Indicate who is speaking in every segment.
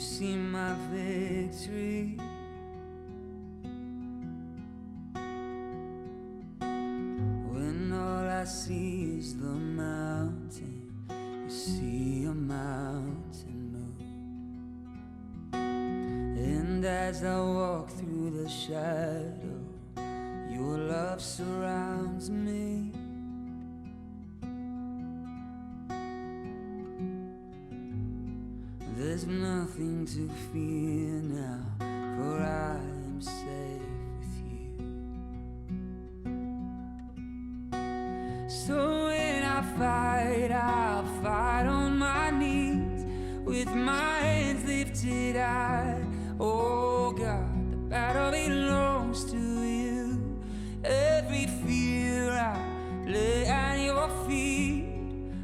Speaker 1: see my victory. When all I see is the mountain, you see a mountain move. And as I walk through the shadow, your love surrounds me. There's nothing to fear now, for I am safe with you. So when I fight, I'll fight on my knees, with my hands lifted high. Oh God, the battle belongs to you. Every fear I lay at your feet,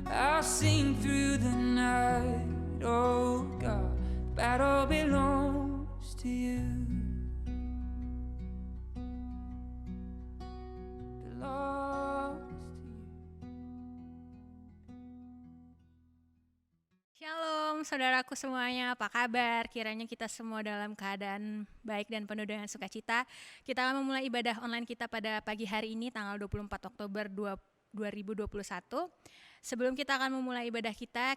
Speaker 1: I'll sing through the night. Oh God, the battle belongs to you. Belongs to you.
Speaker 2: Shalom saudaraku semuanya, apa kabar? Kiranya kita semua dalam keadaan baik dan penuh dengan sukacita. Kita akan memulai ibadah online kita pada pagi hari ini tanggal 24 Oktober 2021. Sebelum kita akan memulai ibadah kita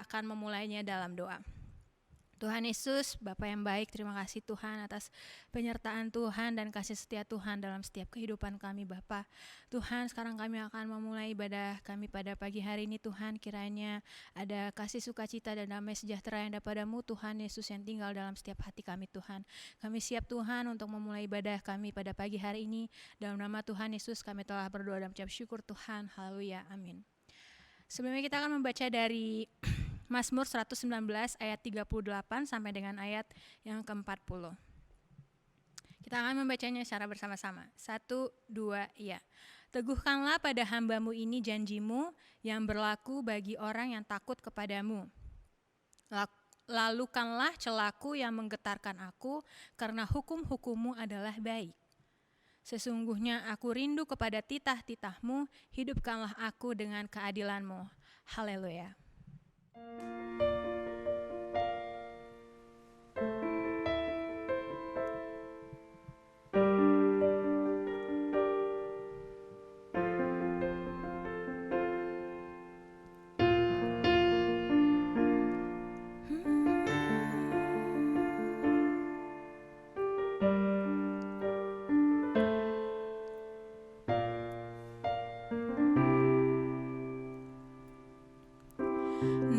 Speaker 2: akan memulainya dalam doa. Tuhan Yesus, Bapa yang baik, terima kasih Tuhan atas penyertaan Tuhan dan kasih setia Tuhan dalam setiap kehidupan kami Bapa. Tuhan, sekarang kami akan memulai ibadah kami pada pagi hari ini Tuhan. Kiranya ada kasih sukacita dan damai sejahtera yang daripada-Mu Tuhan Yesus yang tinggal dalam setiap hati kami Tuhan. Kami siap Tuhan untuk memulai ibadah kami pada pagi hari ini. Dalam nama Tuhan Yesus kami telah berdoa dan mengucap syukur Tuhan. Haleluya, amin. Sebelumnya kita akan membaca dari Mazmur 119 ayat 38 sampai dengan ayat yang ke-40. Kita akan membacanya secara bersama-sama. 1, 2, iya. Teguhkanlah pada hamba-Mu ini janji-Mu yang berlaku bagi orang yang takut kepadamu. Lalukanlah celaku yang menggetarkan aku, karena hukum-hukum-Mu adalah baik. Sesungguhnya aku rindu kepada titah-titah-Mu, hidupkanlah aku dengan keadilan-Mu. Haleluya.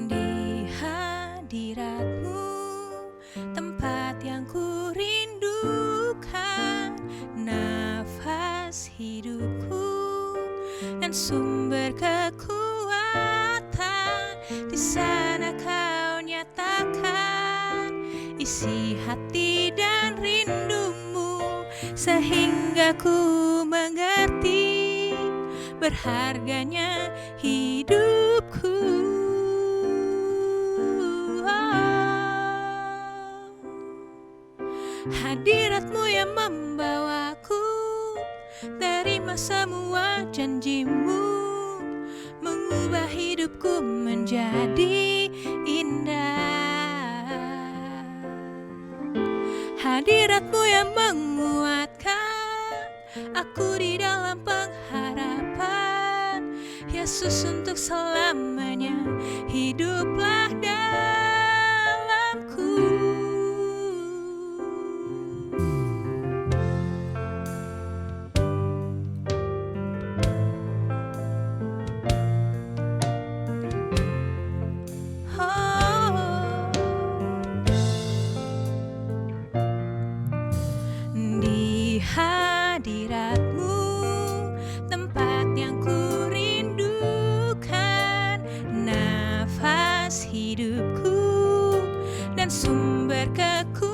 Speaker 2: Di hadirat-Mu, tempat yang ku rindukan, nafas hidupku dan sumber kekuatan. Di sana Kau nyatakan isi hati dan rindu-Mu, sehingga ku mengerti berharganya hidupku. Hadirat-Mu yang membawaku, terima semua janji-Mu, mengubah hidupku menjadi indah. Hadirat-Mu yang menguatkan aku di dalam pengharapan. Yesus, untuk selamanya hiduplah dalamku. Di hadirat-Mu, tempat yang ku rindukan, nafas hidupku dan sumber kekuatan.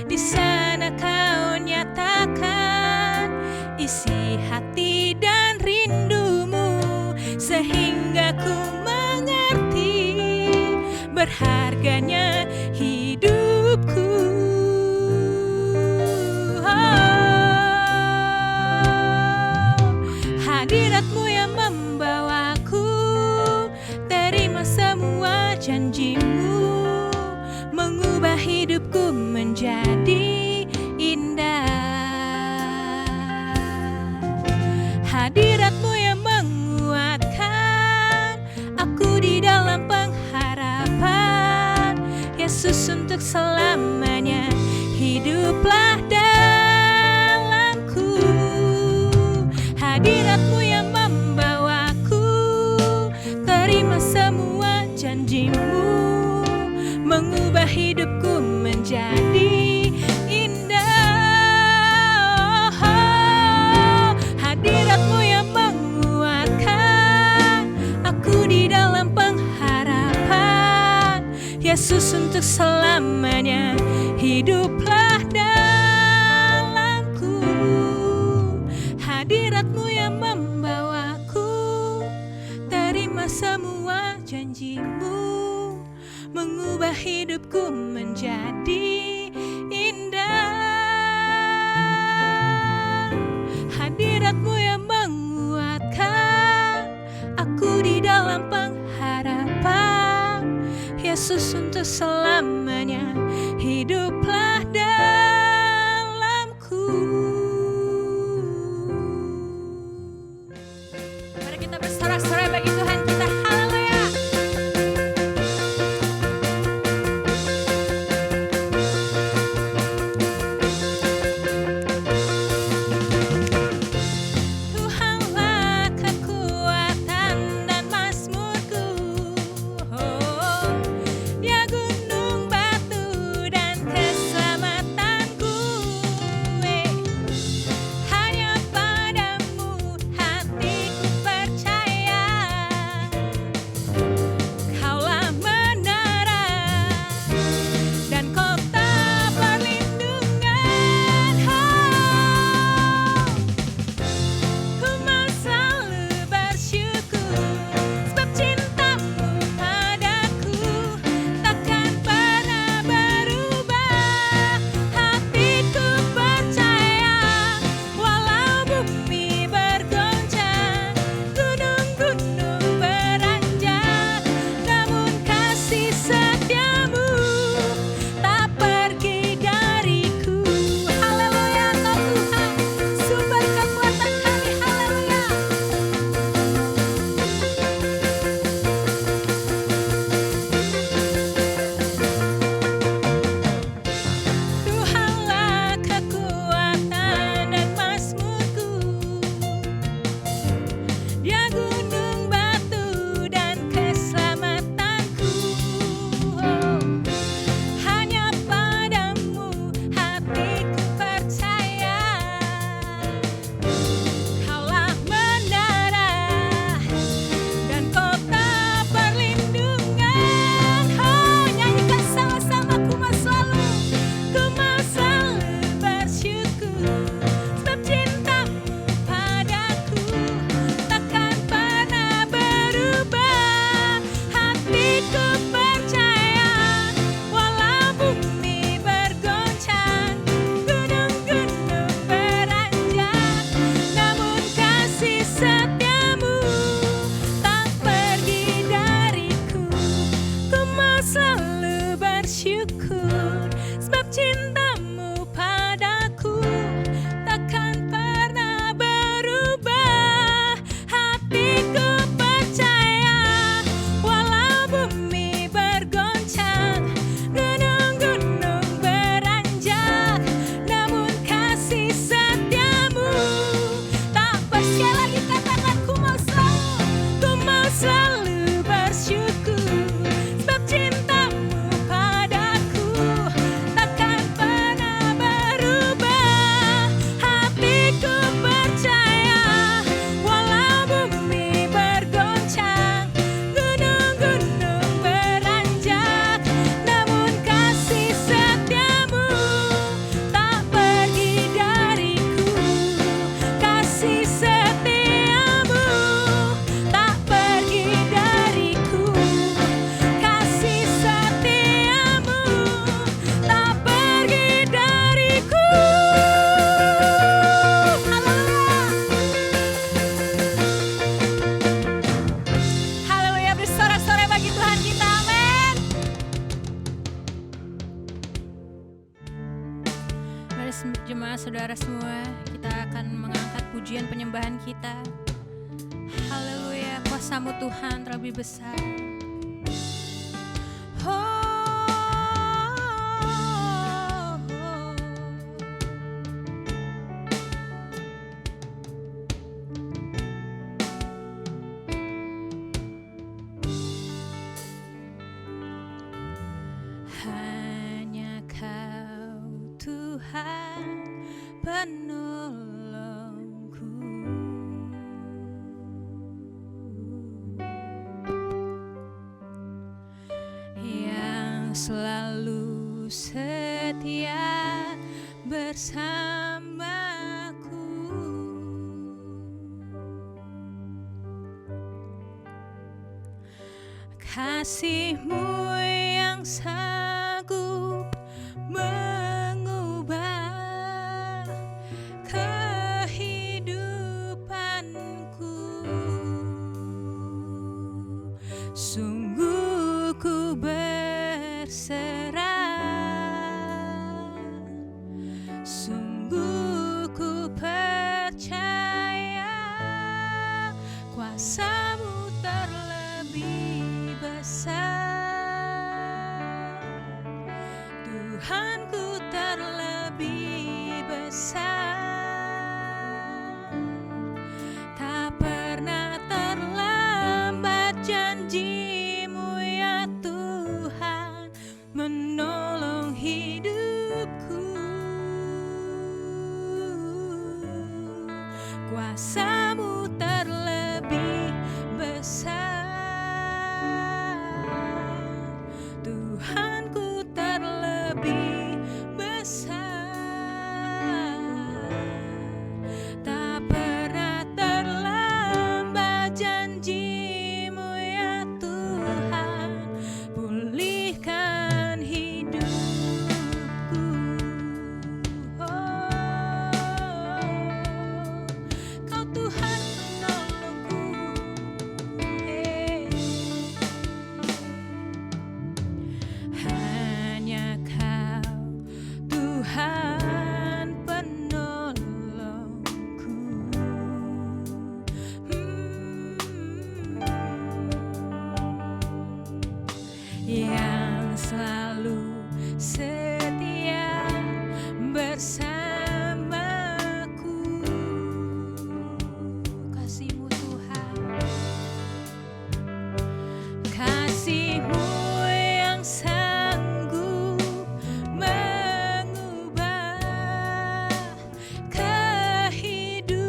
Speaker 2: Di sana Kau nyatakan isi hati dan rindu-Mu, sehingga ku mengerti berharganya hidupku. Hadirat-Mu yang membawaku, terima semua janji-Mu, hidupku menjadi indah. Hadirat-Mu yang menguatkan aku di dalam pengharapan. Yesus, untuk selamanya hiduplah dalamku. Hadirat-Mu yang membawaku terima semua janji-Mu, mengubah hidupku menjadi indah. Hadirat-Mu yang menguatkan aku di dalam pengharapan. Yesus, untuk selamanya hiduplah dalamku. Hadirat-Mu yang membawaku terima semua janji-Mu, mengubah hidupku menjadi indah. Hadirat-Mu yang menguatkan aku di dalam pengharapan. Yesus, untuk selamanya hiduplah dalamku. Mari kita bersorak-sorai bagi Tuhan kita. Haleluya. Tuhanlah kekuatan dan mazmurku, Dia gunung batu dan keselamatanku. Hanya padamu hatiku percaya, Kaulah menara dan kota perlindungan. Ku mau selalu bersyukur sebab cinta-Mu padaku takkan pernah berubah. Hatiku percaya walau bumi bergoncang, gunung-gunung beranjak, namun kasih setia-Mu tak pergi dariku. Haleluya, Kau Tuhan, sumber kekuatan kami. Haleluya. Tuhanlah kekuatan dan mazmurku, Dia gunung batu dan keselamatanku. Hanya padamu hatiku percaya, Kaulah menara dan kota perlindungan. Nyanyikan sama-sama. Ku mau selalu bersyukur sebab cinta-Mu padaku takkan pernah berubah. Hatiku percaya walau bumi bergoncang, gunung-gunung beranjak, namun kasih setia-Mu tak pergi dariku. Ku mau selalu bersyukur sebab cinta-Mu padaku takkan pernah berubah. Hatiku percaya walau bumi bergoncang, gunung-gunung beranjak, namun kasih setia-Mu tak pergi. Sekali lagi katakan, ku mau selalu bersyukur sebab cinta-Mu padaku takkan pernah jemaat saudara semua, kita akan mengangkat pujian penyembahan kita. Haleluya, kuasa-Mu Tuhan terlebih besar. Hanya Kau Tuhan penolongku, yang selalu setia bersamaku. Kasih-Mu yang sanggup mengubah kehidupanku. Sungguh ku berserah, sungguh ku percaya kuasa-Mu terlebih besar. Tuhanku terlebih besar, tak pernah terlambat janji-Mu ya Tuhan menolong hidupku. Kuasa-Mu terlebih besar, Tuhanku terlebih besar, tak pernah terlambat janji-Mu ya Tuhan pulihkan hidupku. Kau Tuhan penolongku, hanya Kau Tuhan penolongku. Yang selalu setia bersamaku. Kasih-Mu Tuhan, kasih-Mu yang sanggup mengubah kehidupanku.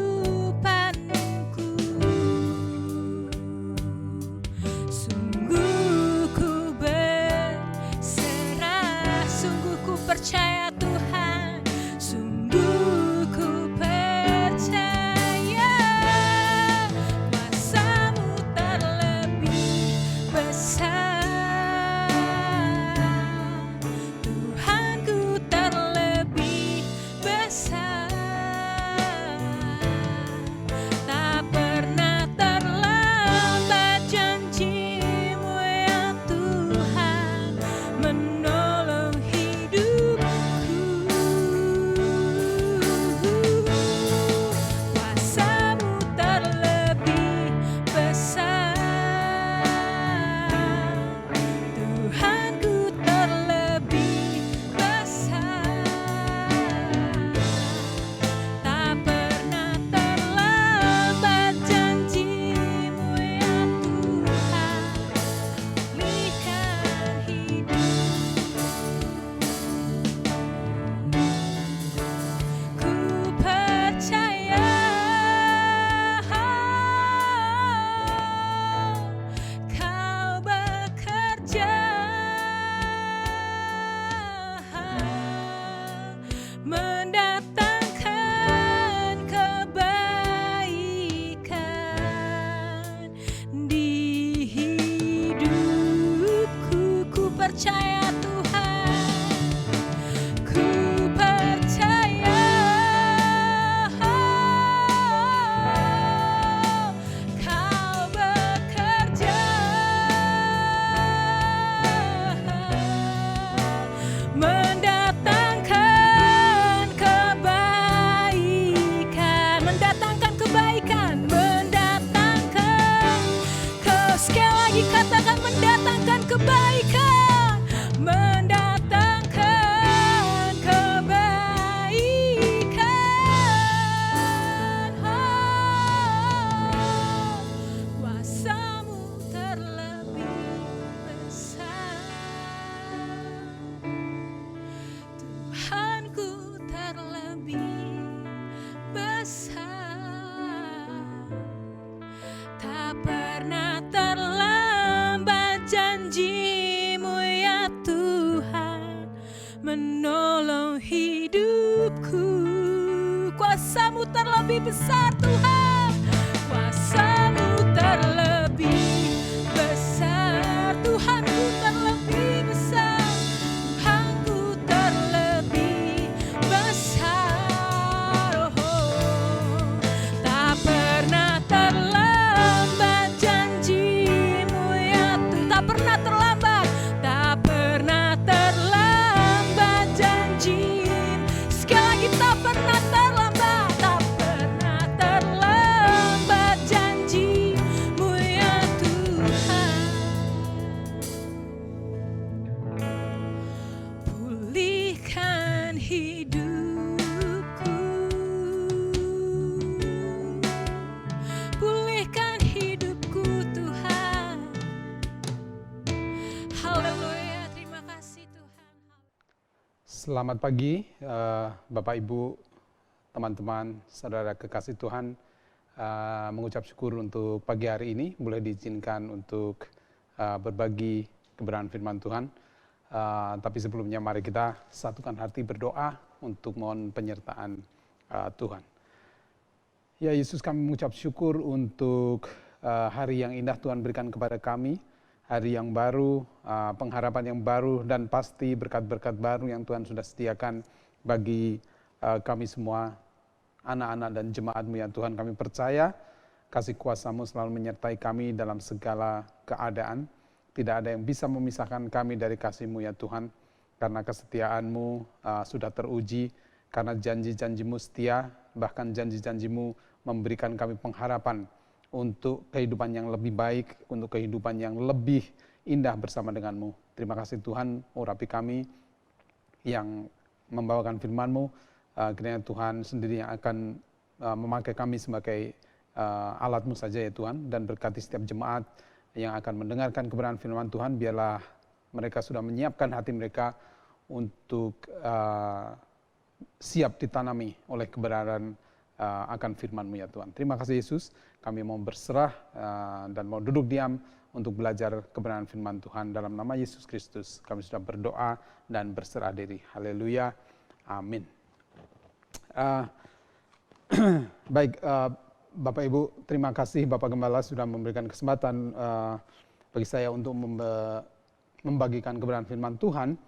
Speaker 2: Sungguh ku berserah, sungguh ku percaya Tuhan, sungguh ku percaya kuasa-Mu terlebih besar, Tuhanku terlebih besar, tak pernah terlambat janji-Mu ya Tuhan menolong hidupku. Kuasa-Mu terlebih besar, Tuhanku terlebih besar, tak pernah terlambat janji-Mu ya Tuhan pulihkan hidupku. Ku percaya Kau bekerja mendatangkan kebaikan di hidupku. Ku percaya Tuhan, ku percaya Kau bekerja mendatangkan menolong hidupku. Kuasa-Mu terlebih besar Tuhan, kuasa-Mu terlebih besar, Tuhanku terlebih besar, Tuhanku terlebih besar. Tak pernah terlambat janji-Mu ya Tuhan, tak pernah terlambat, tak pernah terlambat janji-Mu. Sekali lagi tak pernah terlambat, tak pernah terlambat janji-Mu ya Tuhan. Pulihkan hidupku, pulihkan hidupku Tuhan. Haleluya, terima kasih Tuhan.
Speaker 3: Selamat pagi Bapak Ibu, teman-teman, saudara kekasih Tuhan. Mengucap syukur untuk pagi hari ini boleh diizinkan untuk berbagi kebenaran firman Tuhan. Tapi sebelumnya mari kita satukan hati berdoa untuk mohon penyertaan Tuhan. Ya Yesus, kami mengucap syukur untuk hari yang indah Tuhan berikan kepada kami. Hari yang baru, pengharapan yang baru, dan pasti berkat-berkat baru yang Tuhan sudah sediakan bagi kami semua, anak-anak dan jemaat-Mu ya Tuhan. Kami percaya kasih kuasa-Mu selalu menyertai kami dalam segala keadaan. Tidak ada yang bisa memisahkan kami dari kasih-Mu ya Tuhan, karena kesetiaan-Mu sudah teruji, karena janji-janji-Mu setia, bahkan janji-janji-Mu memberikan kami pengharapan untuk kehidupan yang lebih baik, untuk kehidupan yang lebih indah bersama dengan-Mu. Terima kasih Tuhan, urapi kami yang membawakan firman-Mu. Kiranya Tuhan sendiri yang akan memakai kami sebagai alat-Mu saja ya Tuhan, dan berkati setiap jemaat yang akan mendengarkan kebenaran firman Tuhan. Biarlah mereka sudah menyiapkan hati mereka untuk siap ditanami oleh kebenaran akan firman-Mu ya Tuhan. Terima kasih Yesus, kami mau berserah dan mau duduk diam untuk belajar kebenaran firman Tuhan. Dalam nama Yesus Kristus kami sudah berdoa dan berserah diri. Haleluya, amin. Baik, Bapak Ibu, terima kasih Bapak Gembala sudah memberikan kesempatan bagi saya untuk membagikan kebenaran firman Tuhan.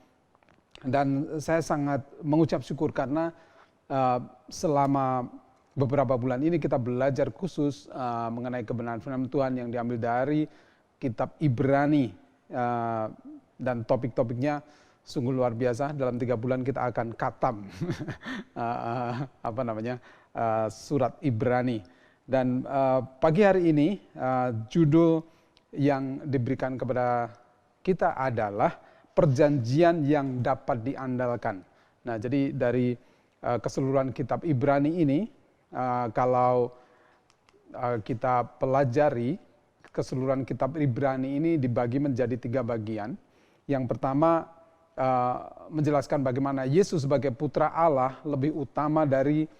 Speaker 3: Dan saya sangat mengucap syukur karena selama beberapa bulan ini kita belajar khusus mengenai kebenaran firman Tuhan yang diambil dari kitab Ibrani, dan topik-topiknya sungguh luar biasa. Dalam 3 bulan kita akan khatam surat Ibrani. Dan pagi hari ini judul yang diberikan kepada kita adalah perjanjian yang dapat diandalkan. Nah, jadi dari keseluruhan kitab Ibrani ini, kalau kita pelajari keseluruhan kitab Ibrani ini dibagi menjadi 3 bagian. Yang pertama menjelaskan bagaimana Yesus sebagai putra Allah lebih utama dari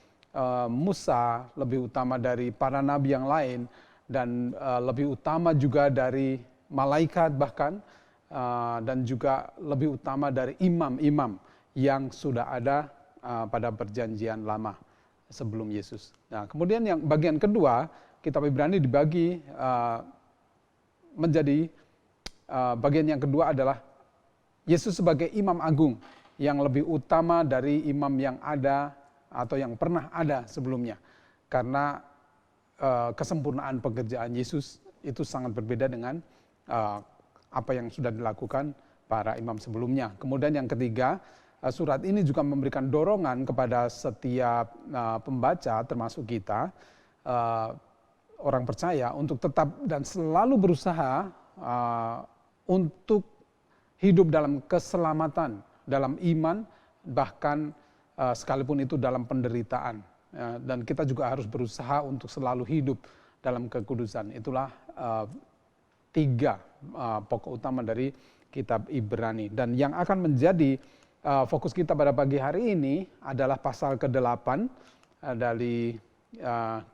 Speaker 3: Musa, lebih utama dari para nabi yang lain, dan lebih utama juga dari malaikat bahkan, dan juga lebih utama dari imam-imam yang sudah ada pada perjanjian lama sebelum Yesus. Nah, kemudian yang bagian kedua, kitab Ibrani dibagi menjadi bagian yang kedua adalah Yesus sebagai imam agung yang lebih utama dari imam yang ada atau yang pernah ada sebelumnya. Karena kesempurnaan pekerjaan Yesus itu sangat berbeda dengan apa yang sudah dilakukan para imam sebelumnya. Kemudian yang ketiga, surat ini juga memberikan dorongan kepada setiap pembaca, termasuk kita, orang percaya, untuk tetap dan selalu berusaha untuk hidup dalam keselamatan, dalam iman, bahkan sekalipun itu dalam penderitaan. Dan kita juga harus berusaha untuk selalu hidup dalam kekudusan. Itulah 3 pokok utama dari kitab Ibrani. Dan yang akan menjadi fokus kita pada pagi hari ini adalah pasal ke-8 dari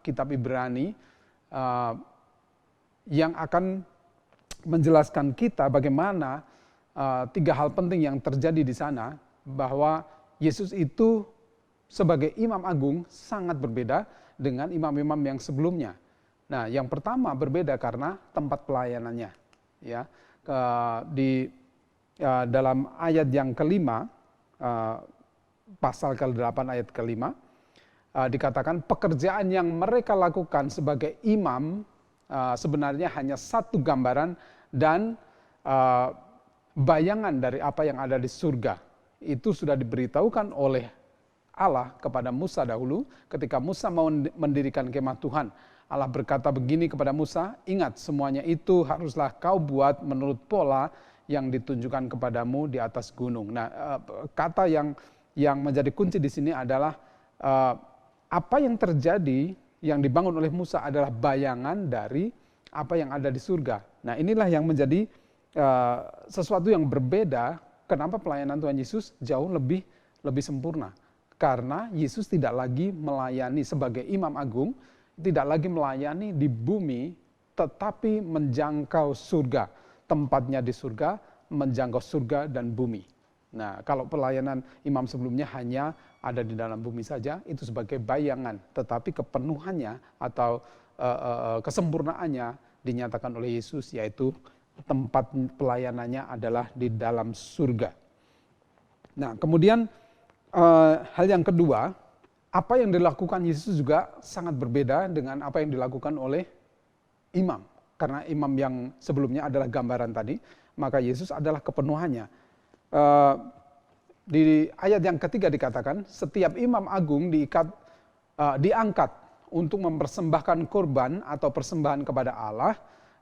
Speaker 3: kitab Ibrani, yang akan menjelaskan kita bagaimana 3 hal penting yang terjadi di sana bahwa Yesus itu sebagai imam agung sangat berbeda dengan imam-imam yang sebelumnya. Nah, yang pertama berbeda karena tempat pelayanannya. Ya, dalam ayat yang kelima, pasal ke-8 ayat kelima, dikatakan pekerjaan yang mereka lakukan sebagai imam sebenarnya hanya satu gambaran dan bayangan dari apa yang ada di surga. Itu sudah diberitahukan oleh Allah kepada Musa dahulu ketika Musa mau mendirikan kemah Tuhan. Allah berkata begini kepada Musa, ingat semuanya itu haruslah kau buat menurut pola yang ditunjukkan kepadamu di atas gunung. Nah, kata yang menjadi kunci di sini adalah apa yang terjadi yang dibangun oleh Musa adalah bayangan dari apa yang ada di surga. Nah, inilah yang menjadi sesuatu yang berbeda. Kenapa pelayanan Tuhan Yesus jauh lebih sempurna? Karena Yesus tidak lagi melayani sebagai imam agung, tidak lagi melayani di bumi, tetapi menjangkau surga. Tempatnya di surga, menjangkau surga dan bumi. Nah, kalau pelayanan imam sebelumnya hanya ada di dalam bumi saja, itu sebagai bayangan. Tetapi kepenuhannya atau kesempurnaannya dinyatakan oleh Yesus, yaitu tempat pelayanannya adalah di dalam surga. Nah, kemudian hal yang kedua, apa yang dilakukan Yesus juga sangat berbeda dengan apa yang dilakukan oleh imam. Karena imam yang sebelumnya adalah gambaran tadi, maka Yesus adalah kepenuhannya. Di ayat yang ketiga dikatakan, setiap imam agung diangkat untuk mempersembahkan korban atau persembahan kepada Allah.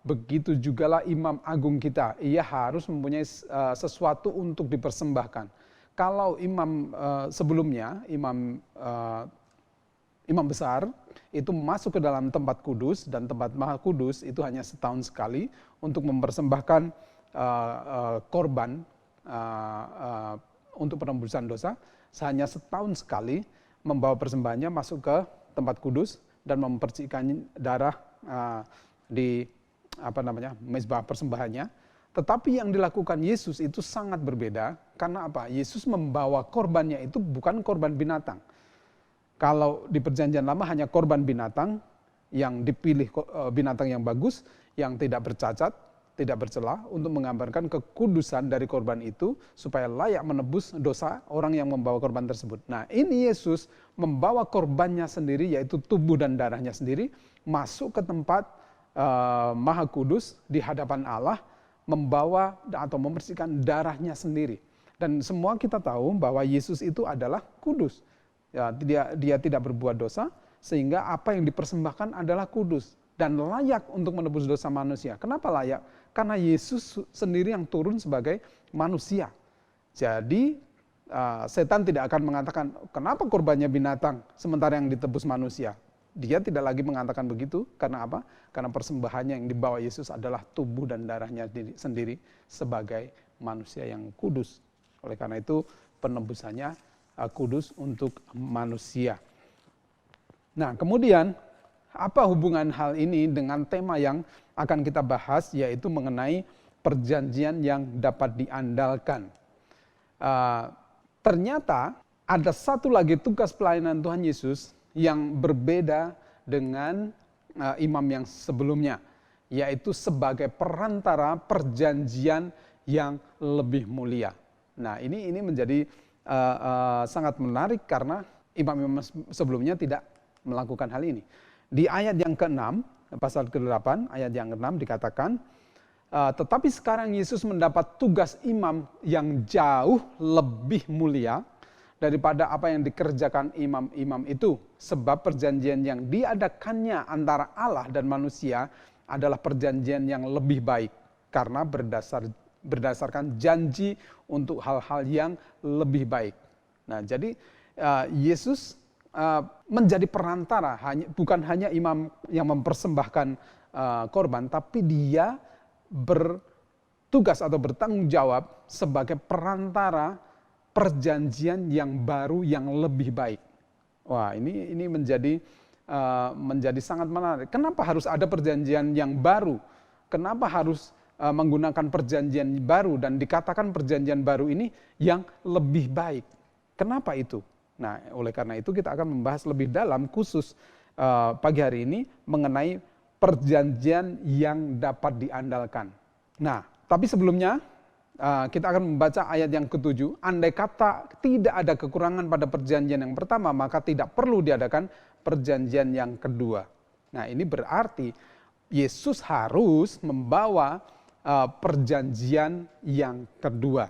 Speaker 3: Begitu jugalah imam agung kita, ia harus mempunyai sesuatu untuk dipersembahkan. Kalau imam sebelumnya, imam besar itu masuk ke dalam tempat kudus, dan tempat maha kudus itu hanya setahun sekali untuk mempersembahkan korban untuk penembusan dosa, hanya setahun sekali membawa persembahannya masuk ke tempat kudus dan mempercikan darah di mezbah persembahannya. Tetapi yang dilakukan Yesus itu sangat berbeda. Karena apa? Yesus membawa korbannya itu bukan korban binatang. Kalau di perjanjian lama hanya korban binatang yang dipilih, binatang yang bagus, yang tidak bercacat, tidak bercela, untuk menggambarkan kekudusan dari korban itu supaya layak menebus dosa orang yang membawa korban tersebut. Nah, ini Yesus membawa korbannya sendiri, yaitu tubuh dan darahnya sendiri, masuk ke tempat maha kudus di hadapan Allah, membawa atau membersihkan darahnya sendiri. Dan semua kita tahu bahwa Yesus itu adalah kudus. Ya, dia tidak berbuat dosa, sehingga apa yang dipersembahkan adalah kudus dan layak untuk menebus dosa manusia. Kenapa layak? Karena Yesus sendiri yang turun sebagai manusia. Jadi setan tidak akan mengatakan, kenapa korbannya binatang sementara yang ditebus manusia? Dia tidak lagi mengatakan begitu. Karena apa? Karena persembahannya yang dibawa Yesus adalah tubuh dan darahnya sendiri sebagai manusia yang kudus. Oleh karena itu penebusannya kudus untuk manusia. Nah, kemudian apa hubungan hal ini dengan tema yang akan kita bahas, yaitu mengenai perjanjian yang dapat diandalkan. Ternyata ada satu lagi tugas pelayanan Tuhan Yesus yang berbeda dengan imam yang sebelumnya, yaitu sebagai perantara perjanjian yang lebih mulia. Nah, ini menjadi sangat menarik karena imam-imam sebelumnya tidak melakukan hal ini. Di ayat yang ke-6, pasal ke-8, ayat yang ke-6 dikatakan, tetapi sekarang Yesus mendapat tugas imam yang jauh lebih mulia daripada apa yang dikerjakan imam-imam itu. Sebab perjanjian yang diadakannya antara Allah dan manusia adalah perjanjian yang lebih baik. Karena berdasarkan janji untuk hal-hal yang lebih baik. Nah, jadi Yesus menjadi perantara, bukan hanya imam yang mempersembahkan korban, tapi dia bertugas atau bertanggung jawab sebagai perantara perjanjian yang baru yang lebih baik. Wah, ini menjadi sangat menarik. Kenapa harus ada perjanjian yang baru? Kenapa harus menggunakan perjanjian baru dan dikatakan perjanjian baru ini yang lebih baik. Kenapa itu? Nah, oleh karena itu kita akan membahas lebih dalam khusus pagi hari ini mengenai perjanjian yang dapat diandalkan. Nah, tapi sebelumnya kita akan membaca ayat yang ke-7. Andai kata tidak ada kekurangan pada perjanjian yang pertama, maka tidak perlu diadakan perjanjian yang kedua. Nah, ini berarti Yesus harus membawa perjanjian yang kedua.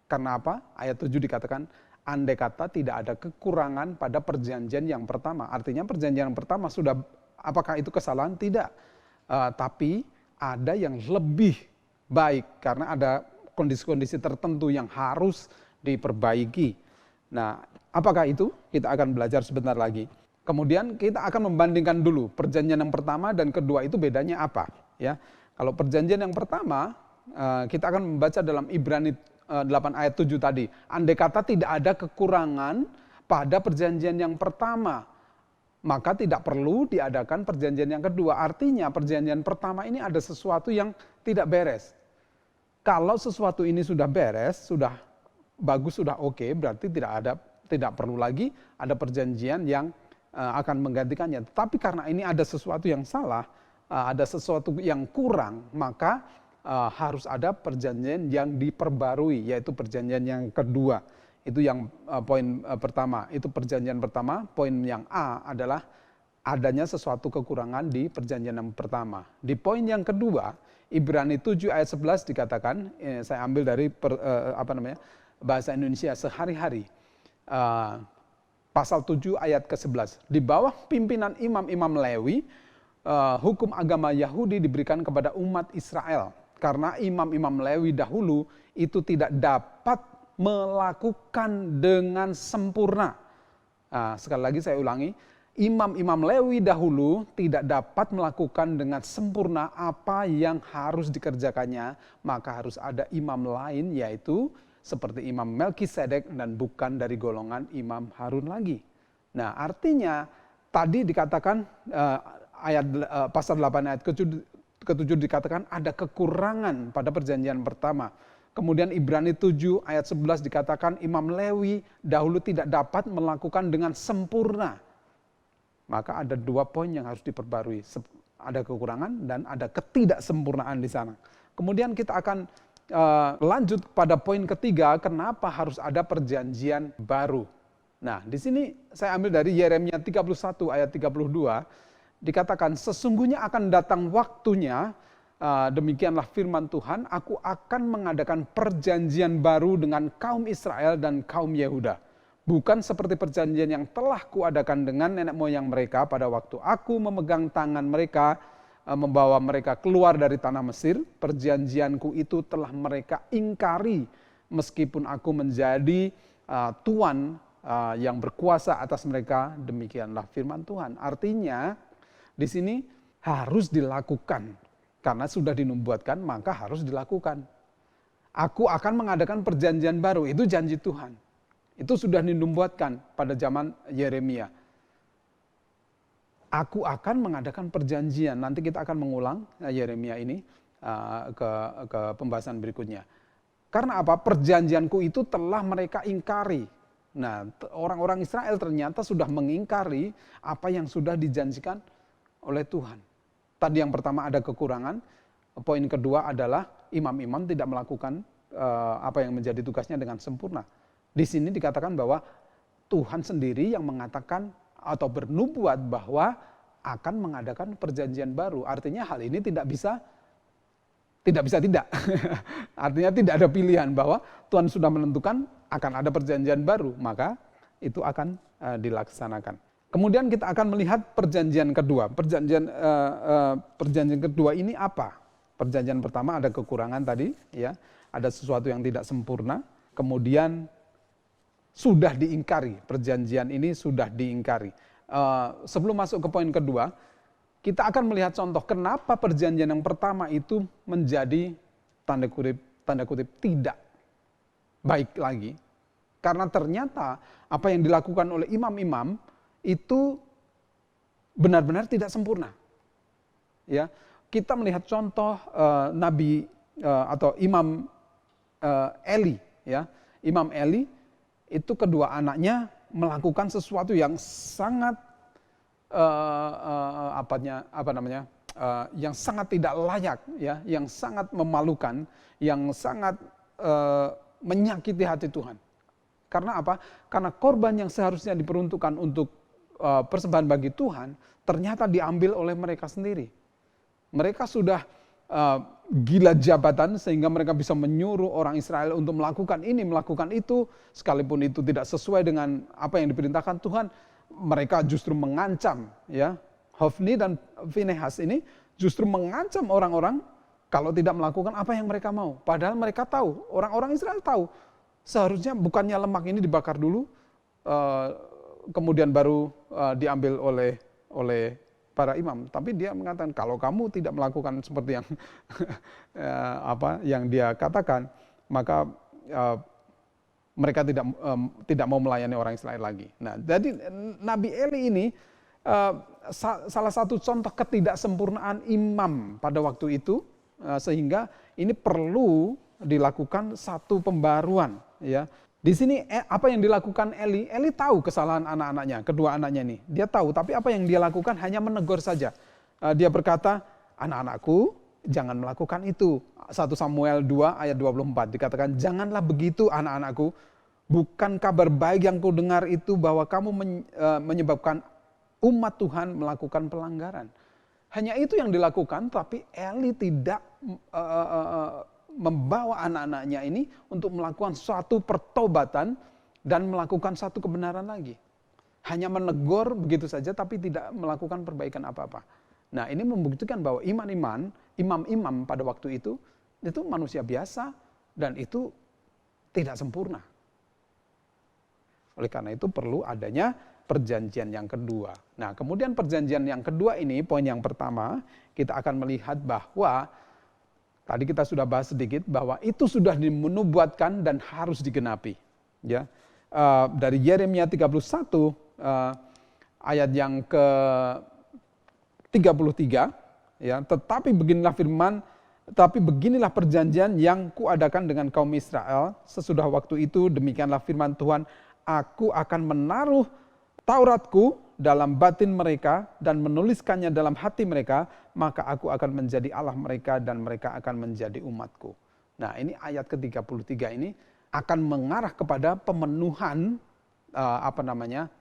Speaker 3: Karena apa? Ayat 7 dikatakan, andai kata tidak ada kekurangan pada perjanjian yang pertama. Artinya perjanjian yang pertama sudah, apakah itu kesalahan? Tidak. Tapi ada yang lebih baik karena ada kondisi-kondisi tertentu yang harus diperbaiki. Nah, apakah itu? Kita akan belajar sebentar lagi. Kemudian kita akan membandingkan dulu perjanjian yang pertama dan kedua itu bedanya apa, ya. Kalau perjanjian yang pertama kita akan membaca dalam Ibrani 8 ayat 7 tadi. Andai kata tidak ada kekurangan pada perjanjian yang pertama, maka tidak perlu diadakan perjanjian yang kedua. Artinya perjanjian pertama ini ada sesuatu yang tidak beres. Kalau sesuatu ini sudah beres, sudah bagus, sudah oke, berarti tidak perlu lagi ada perjanjian yang akan menggantikannya. Tetapi karena ini ada sesuatu yang salah, ada sesuatu yang kurang, maka harus ada perjanjian yang diperbarui, yaitu perjanjian yang kedua. Itu yang poin pertama, itu perjanjian pertama. Poin yang A adalah adanya sesuatu kekurangan di perjanjian yang pertama. Di poin yang kedua, Ibrani 7 ayat 11 dikatakan, saya ambil dari bahasa Indonesia sehari-hari. Pasal 7 ayat ke-11. Di bawah pimpinan imam-imam Lewi, hukum agama Yahudi diberikan kepada umat Israel. Karena imam-imam Lewi dahulu itu tidak dapat melakukan dengan sempurna. Sekali lagi saya ulangi, imam-imam Lewi dahulu tidak dapat melakukan dengan sempurna apa yang harus dikerjakannya, maka harus ada imam lain, yaitu seperti Imam Melkisedek dan bukan dari golongan Imam Harun lagi. Nah, artinya tadi dikatakan pasal 8 ayat ke-7 dikatakan ada kekurangan pada perjanjian pertama. Kemudian Ibrani 7 ayat 11 dikatakan Imam Lewi dahulu tidak dapat melakukan dengan sempurna. Maka ada dua poin yang harus diperbarui. Ada kekurangan dan ada ketidaksempurnaan di sana. Kemudian kita akan lanjut pada poin ketiga, kenapa harus ada perjanjian baru. Nah, di sini saya ambil dari Yeremia 31 ayat 32, dikatakan sesungguhnya akan datang waktunya, demikianlah firman Tuhan, aku akan mengadakan perjanjian baru dengan kaum Israel dan kaum Yehuda. Bukan seperti perjanjian yang telah kuadakan dengan nenek moyang mereka pada waktu aku memegang tangan mereka, membawa mereka keluar dari tanah Mesir. Perjanjianku itu telah mereka ingkari meskipun aku menjadi Tuan yang berkuasa atas mereka. Demikianlah firman Tuhan. Artinya di sini harus dilakukan karena sudah dinubuatkan, maka harus dilakukan. Aku akan mengadakan perjanjian baru, itu janji Tuhan. Itu sudah dinubuatkan pada zaman Yeremia. Aku akan mengadakan perjanjian. Nanti kita akan mengulang Yeremia ini ke pembahasan berikutnya. Karena apa? Perjanjianku itu telah mereka ingkari. Nah, orang-orang Israel ternyata sudah mengingkari apa yang sudah dijanjikan oleh Tuhan. Tadi yang pertama ada kekurangan. Poin kedua adalah imam-imam tidak melakukan apa yang menjadi tugasnya dengan sempurna. Di sini dikatakan bahwa Tuhan sendiri yang mengatakan atau bernubuat bahwa akan mengadakan perjanjian baru. Artinya hal ini tidak bisa tidak. Artinya tidak ada pilihan bahwa Tuhan sudah menentukan akan ada perjanjian baru, maka itu akan dilaksanakan. Kemudian kita akan melihat perjanjian kedua. Perjanjian kedua ini apa? Perjanjian pertama ada kekurangan tadi, ya, ada sesuatu yang tidak sempurna. Kemudian sudah diingkari, perjanjian ini sudah diingkari. Sebelum masuk ke poin kedua, kita akan melihat contoh kenapa perjanjian yang pertama itu menjadi tanda kutip tidak baik lagi. Karena ternyata apa yang dilakukan oleh imam-imam itu benar-benar tidak sempurna. Ya, kita melihat contoh Nabi atau Imam Eli, ya. Imam Eli itu kedua anaknya melakukan sesuatu yang sangat yang sangat tidak layak, ya, yang sangat memalukan, yang sangat menyakiti hati Tuhan. Karena apa? Karena korban yang seharusnya diperuntukkan untuk persembahan bagi Tuhan ternyata diambil oleh mereka sendiri. Mereka sudah gila jabatan sehingga mereka bisa menyuruh orang Israel untuk melakukan ini, melakukan itu, sekalipun itu tidak sesuai dengan apa yang diperintahkan Tuhan. Mereka justru mengancam, ya, Hofni dan Finehas ini justru mengancam orang-orang kalau tidak melakukan apa yang mereka mau. Padahal mereka tahu, orang-orang Israel tahu, seharusnya bukannya lemak ini dibakar dulu, kemudian baru diambil oleh para imam. Tapi dia mengatakan kalau kamu tidak melakukan seperti yang yang dia katakan, maka mereka tidak mau melayani orang Israel lagi. Nah, jadi Nabi Eli ini salah satu contoh ketidaksempurnaan imam pada waktu itu, sehingga ini perlu dilakukan satu pembaruan, ya. Di sini apa yang dilakukan Eli tahu kesalahan anak-anaknya, kedua anaknya ini. Dia tahu, tapi apa yang dia lakukan hanya menegur saja. Dia berkata, anak-anakku jangan melakukan itu. 1 Samuel 2 ayat 24 dikatakan, janganlah begitu anak-anakku. Bukan kabar baik yang ku dengar itu bahwa kamu menyebabkan umat Tuhan melakukan pelanggaran. Hanya itu yang dilakukan, tapi Eli tidak membawa anak-anaknya ini untuk melakukan suatu pertobatan dan melakukan satu kebenaran lagi. Hanya menegur begitu saja tapi tidak melakukan perbaikan apa-apa. Nah, ini membuktikan bahwa imam-imam pada waktu itu manusia biasa dan itu tidak sempurna. Oleh karena itu perlu adanya perjanjian yang kedua. Nah, kemudian perjanjian yang kedua ini, poin yang pertama, kita akan melihat bahwa tadi kita sudah bahas sedikit bahwa itu sudah dinubuatkan dan harus digenapi. Ya, dari Yeremia 31 ayat yang ke-33, ya, tetapi beginilah perjanjian yang kuadakan dengan kaum Israel sesudah waktu itu, demikianlah firman Tuhan, aku akan menaruh Tauratku dalam batin mereka dan menuliskannya dalam hati mereka, maka aku akan menjadi Allah mereka dan mereka akan menjadi umatku. Nah, ini ayat ke-33 ini akan mengarah kepada pemenuhan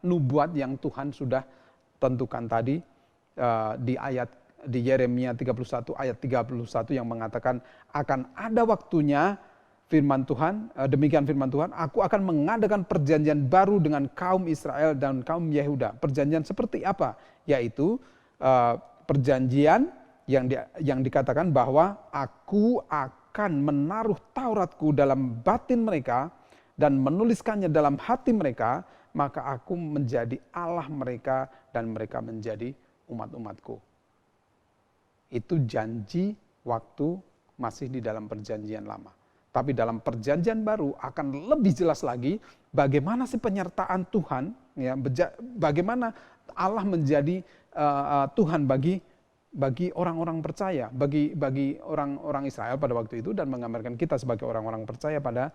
Speaker 3: nubuat yang Tuhan sudah tentukan tadi di Yeremia 31 ayat 31 yang mengatakan akan ada waktunya firman Tuhan, demikian firman Tuhan, aku akan mengadakan perjanjian baru dengan kaum Israel dan kaum Yehuda. Perjanjian seperti apa? Yaitu perjanjian yang dikatakan bahwa aku akan menaruh Tauratku dalam batin mereka dan menuliskannya dalam hati mereka, maka aku menjadi Allah mereka dan mereka menjadi umat-umatku. Itu janji waktu masih di dalam perjanjian lama. Tapi dalam perjanjian baru akan lebih jelas lagi bagaimana sih penyertaan Tuhan, ya, bagaimana Allah menjadi Tuhan bagi orang-orang percaya, bagi orang-orang Israel pada waktu itu dan menggambarkan kita sebagai orang-orang percaya pada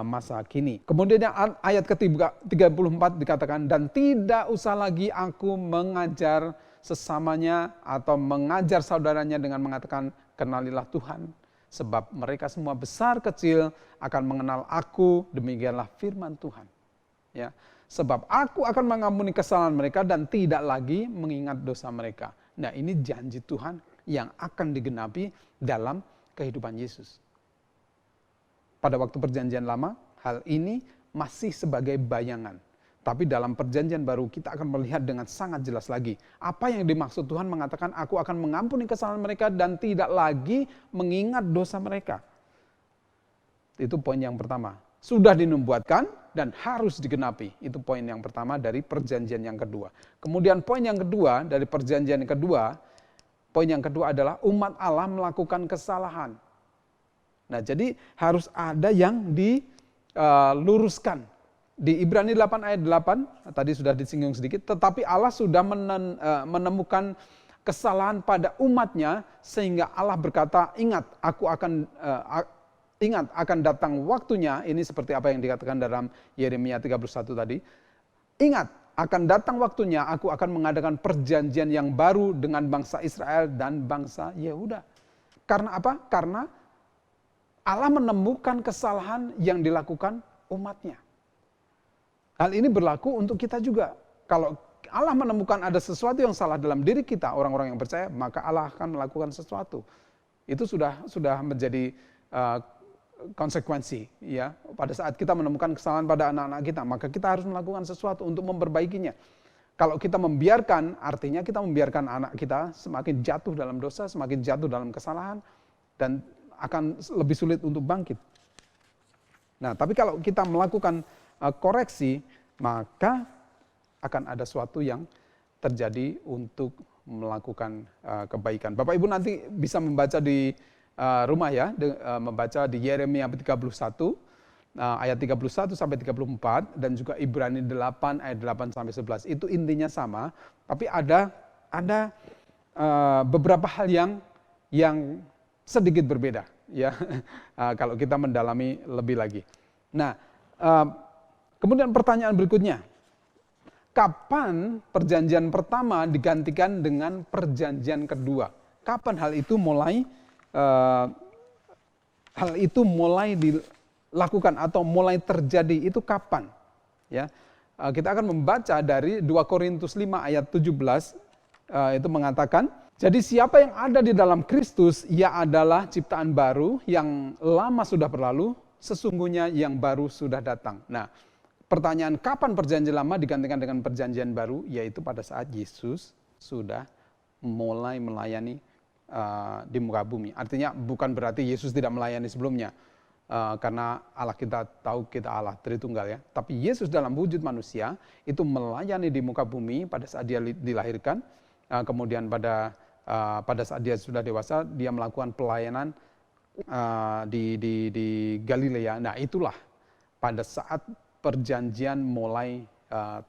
Speaker 3: masa kini. Kemudian ayat ke-34 dikatakan, dan tidak usah lagi aku mengajar sesamanya atau mengajar saudaranya dengan mengatakan kenalilah Tuhan. Sebab mereka semua besar kecil akan mengenal aku, demikianlah firman Tuhan. Ya, sebab aku akan mengampuni kesalahan mereka dan tidak lagi mengingat dosa mereka. Nah, ini janji Tuhan yang akan digenapi dalam kehidupan Yesus. Pada waktu perjanjian lama, hal ini masih sebagai bayangan. Tapi dalam perjanjian baru kita akan melihat dengan sangat jelas lagi. Apa yang dimaksud Tuhan mengatakan aku akan mengampuni kesalahan mereka dan tidak lagi mengingat dosa mereka. Itu poin yang pertama. Sudah dinubuatkan dan harus digenapi. Itu poin yang pertama dari perjanjian yang kedua. Kemudian poin yang kedua dari perjanjian yang kedua, poin yang kedua adalah umat Allah melakukan kesalahan. Nah, jadi harus ada yang diluruskan. Di Ibrani 8 ayat 8, tadi sudah disinggung sedikit, tetapi Allah sudah menemukan kesalahan pada umatnya, sehingga Allah berkata, ingat akan datang waktunya, ini seperti apa yang dikatakan dalam Yeremia 31 tadi, ingat akan datang waktunya aku akan mengadakan perjanjian yang baru dengan bangsa Israel dan bangsa Yehuda. Karena apa? Karena Allah menemukan kesalahan yang dilakukan umatnya. Hal ini berlaku untuk kita juga. Kalau Allah menemukan ada sesuatu yang salah dalam diri kita, orang-orang yang percaya, maka Allah akan melakukan sesuatu. Itu sudah menjadi konsekuensi, ya. Pada saat kita menemukan kesalahan pada anak-anak kita, maka kita harus melakukan sesuatu untuk memperbaikinya. Kalau kita membiarkan, artinya kita membiarkan anak kita semakin jatuh dalam dosa, semakin jatuh dalam kesalahan, dan akan lebih sulit untuk bangkit. Nah, tapi kalau kita melakukan koreksi, maka akan ada sesuatu yang terjadi untuk melakukan kebaikan. Bapak Ibu nanti bisa membaca di rumah ya, membaca di Yeremia 31 ayat 31 sampai 34 dan juga Ibrani 8 ayat 8 sampai 11. Itu intinya sama, tapi ada beberapa hal yang sedikit berbeda ya. Kalau kita mendalami lebih lagi. Nah, kemudian pertanyaan berikutnya, kapan perjanjian pertama digantikan dengan perjanjian kedua? Kapan hal itu mulai dilakukan atau mulai terjadi, itu kapan? Ya, kita akan membaca dari 2 Korintus 5 ayat 17, itu mengatakan, jadi siapa yang ada di dalam Kristus, ia adalah ciptaan baru, yang lama sudah berlalu, sesungguhnya yang baru sudah datang. Nah, pertanyaan kapan perjanjian lama digantikan dengan perjanjian baru, yaitu pada saat Yesus sudah mulai melayani di muka bumi. Artinya bukan berarti Yesus tidak melayani sebelumnya, karena Allah, kita tahu kita Allah Tritunggal ya. Tapi Yesus dalam wujud manusia itu melayani di muka bumi pada saat dia dilahirkan, kemudian pada saat dia sudah dewasa dia melakukan pelayanan di Galilea. Nah, itulah pada saat perjanjian mulai